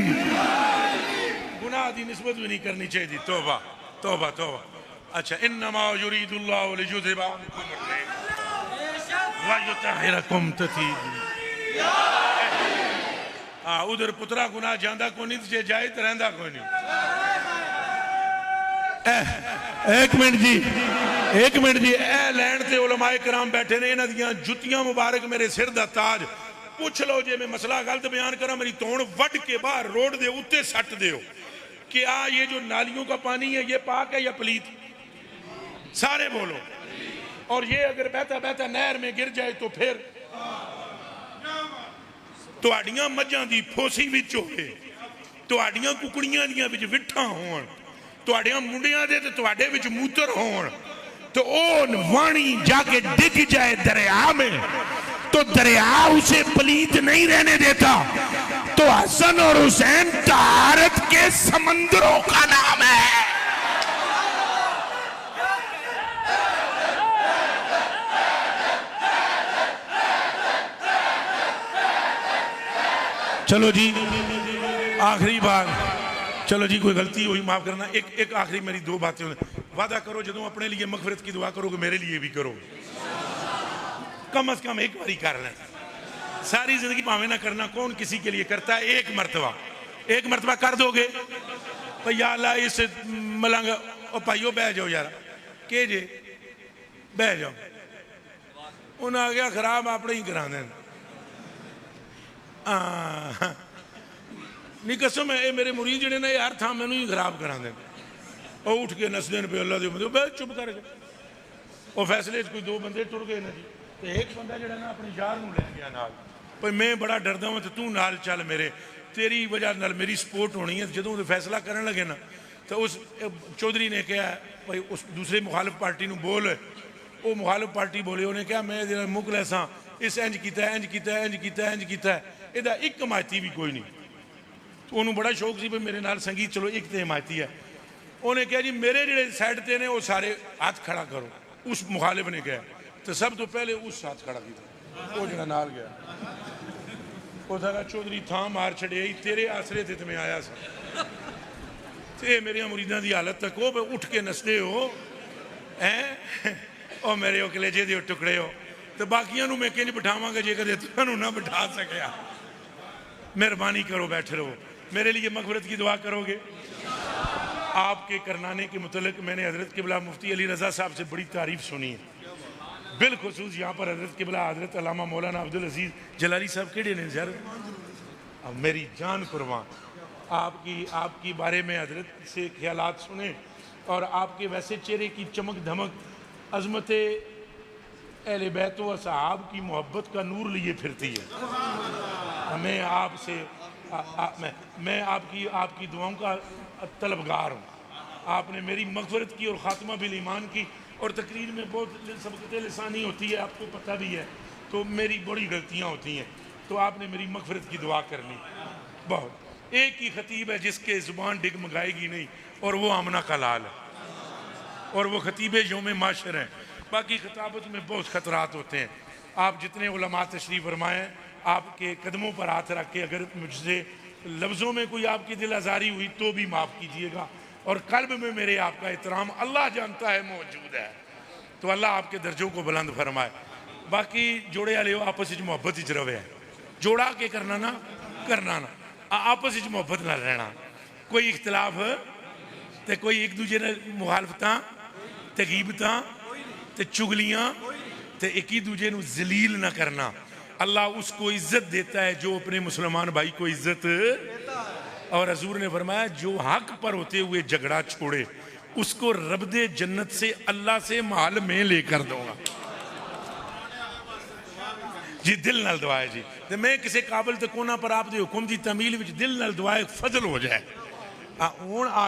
गुनाह दी निस्बत भी नहीं करनी चाहिए। तौबा तौबा तौबा। अच्छा इन्नमा युरीदुल्लाहु लियुज़हिबा अन्कुम व युतहिरकुम तत्हीरा। उधर पुत्रा गुनाह जांदा कोई नहीं, जे जाए तो रहंदा कोई नहीं। एक मिनट जी, एक मिनट जी, ए लैंड ते उलमाए कराम बैठे ने, इन्हां दियां जुत्तियां मुबारक मेरे सिर दा ताज। पूछ लो जे मैं मसला गलत बयान करा मेरी तोड़ वड के बाहर रोड दे उत्ते सट दियो कि ये जो नालियों का पानी है ये पाक है या पलीत, सारे बोलो। और ये अगर बहता बहता नहर में गिर जाए तो फिर तुहाडियां मझां दी फोसी विच होवे, तुहाडियां कुकड़ियां दियां विच विठा होण, तुहाडियां मुंडियां दे ते तुहाडे विच मूत्र होण, तो ओ वाणी जाके डिग जाए दरिया में तो दरिया उसे पलीत नहीं रहने देता। तो हसन और हुसैन तहारत के समंदरों का नाम है। चलो जी आखिरी बात, चलो जी कोई गलती हुई माफ करना। एक आखिरी मेरी दो बातें, वादा करो जो अपने लिए मगफिरत की दुआ करोगे मेरे लिए भी करो, कम से कम एक बारी कर लेना। सारी जिंदगी भावे ना करना, कौन किसी के लिए करता है, एक मरतबा कर दोगे तो या अल्लाह इस मलंग ओ भाईओ बह जाओ यार के जे बह जाओ, उन्हें आ गया खराब अपने ही करा दें। नहीं कसम है मेरे मुरीद जड़े ने यार था मैनू ही खराब करा दें, और उठ के नसदे पे अल्लाह दे बंदे बह चुप कर गए। और फैसले कोई दो बंदे टुर गए ना जी, तो एक बंदा जड़ा ना अपने यार नूं लै गया नाल, भाई मैं बड़ा डरदा हूँ तो तू नाल चल, मेरे तेरी वजह नाल मेरी सपोर्ट होनी है। जो फैसला करन लगे ना तो उस चौधरी ने कहा भाई उस दूसरे मुखालिफ पार्टी नूं बोल, वो मुखालिफ पार्टी बोले, उन्हें कहा मैं मुख लैसा इस इंज किया इंज किया इंज किया इंज किया, ਇਹਦਾ ਇੱਕ ਹਮਾਇਤੀ ਵੀ ਕੋਈ ਨਹੀਂ। ਉਹਨੂੰ ਬੜਾ ਸ਼ੌਕ ਸੀ ਵੀ ਮੇਰੇ ਨਾਲ ਸੰਗੀਤ, ਚਲੋ ਇੱਕ ਤੇ ਹਮਾਇਤੀ ਹੈ। ਉਹਨੇ ਕਿਹਾ ਜੀ ਮੇਰੇ ਜਿਹੜੇ ਸਾਈਡ ਤੇ ਨੇ ਉਹ ਸਾਰੇ ਹੱਥ ਖੜਾ ਕਰੋ। ਉਸ ਮੁਖਾਲਿਫ ਨੇ ਕਿਹਾ ਤੇ ਸਭ ਤੋਂ ਪਹਿਲੇ ਉਸ ਹੱਥ ਖੜਾ ਕੀਤਾ, ਉਹ ਜਿਹੜਾ ਨਾਲ ਗਿਆ। ਉਹ ਸਾਡਾ ਚੌਧਰੀ ਥਾਂ ਮਾਰ ਛੜਿਆ, ਤੇਰੇ ਆਸਰੇ ਤੇ ਮੈਂ ਆਇਆ ਸਾਂ ਤੇ ਮੇਰੀਆਂ ਮੁਰੀਦਾਂ ਦੀ ਹਾਲਤ ਤੱਕ ਉਹ ਉੱਠ ਕੇ ਨੱਚਦੇ ਹੋ ਹੈ। ਉਹ ਮੇਰੇ ਉਹ ਕਲੇਜੇ ਦੇ ਟੁਕੜੇ ਹੋ ਤੇ ਬਾਕੀਆਂ ਨੂੰ ਮੈਂ ਕਿੰਝ ਬਿਠਾਵਾਂਗਾ ਜੇ ਕਦੇ ਤੁਹਾਨੂੰ ना बिठा सकिया। मेहरबानी करो, बैठे रहो, मेरे लिए मगफरत की दुआ करोगे। आपके करनाने के मुतल्लिक मैंने हज़रत क़िबला मुफ्ती अली रज़ा साहब से बड़ी तारीफ़ सुनी है, बिलखुसूस यहाँ पर हज़रत क़िबला हज़रत अल्लामा मौलाना अब्दुल अजीज़ जलाली साहब केड़े ने सर, अब मेरी जान कुर्बान। आपकी बारे में हज़रत से ख्यालात सुने और आपके वैसे चेहरे की चमक धमक, अज़मत अहले बैत व सहाब की मोहब्बत का नूर लिए फिरती है। मैं आपसे मैं आपकी दुआओं का तलबगार हूँ। आपने मेरी मग़फ़रत की और ख़ात्मा बिल ईमान की, और तकरीर में बहुत सबक़त लिसानी होती है, आपको पता भी है, तो मेरी बड़ी गलतियाँ होती हैं, तो आपने मेरी मग़फ़रत की दुआ करनी। बहुत एक ही ख़तीब है जिसके ज़ुबान डिगमगाएगी नहीं, और वो आमना का लाल है, और वो ख़तीब यौम माशर हैं। बाकी खिताबत में बहुत ख़तरात होते हैं। आप जितने उलमा तशरीफ़ फरमाएँ, आपके कदमों पर हाथ रख के अगर मुझसे लफ्ज़ों में कोई आपकी दिल आज़ारी हुई तो भी माफ़ कीजिएगा, और कल्ब में मेरे आपका एहतराम अल्लाह जानता है मौजूद है, तो अल्लाह आपके दर्जों को बुलंद फरमाए। बाकी जोड़े वाले आपस में मुहब्बत च रवे, जोड़ा के करना ना आपस में मुहब्बत ना रहना। कोई इख्तलाफ तो कोई एक दूजे ने मुखालफतां ते गीबतां ते चुगलियां ते एक ही दूजे नूं जलील ना करना। अल्लाह उसको इज्जत देता है जो अपने मुसलमान भाई को इज्जत, और हजूर ने फरमाया जो हक पर होते हुए झगड़ा छोड़े उसको रब्दे जन्नत से अल्लाह से महल में लेकर दूंगा। जी दिल नाल दुआए जी, तो मैं किसी काबिल तो कोना पर आप दे हुक्म की तमील विच दिल नाल दुआए फजल हो जाए। हुण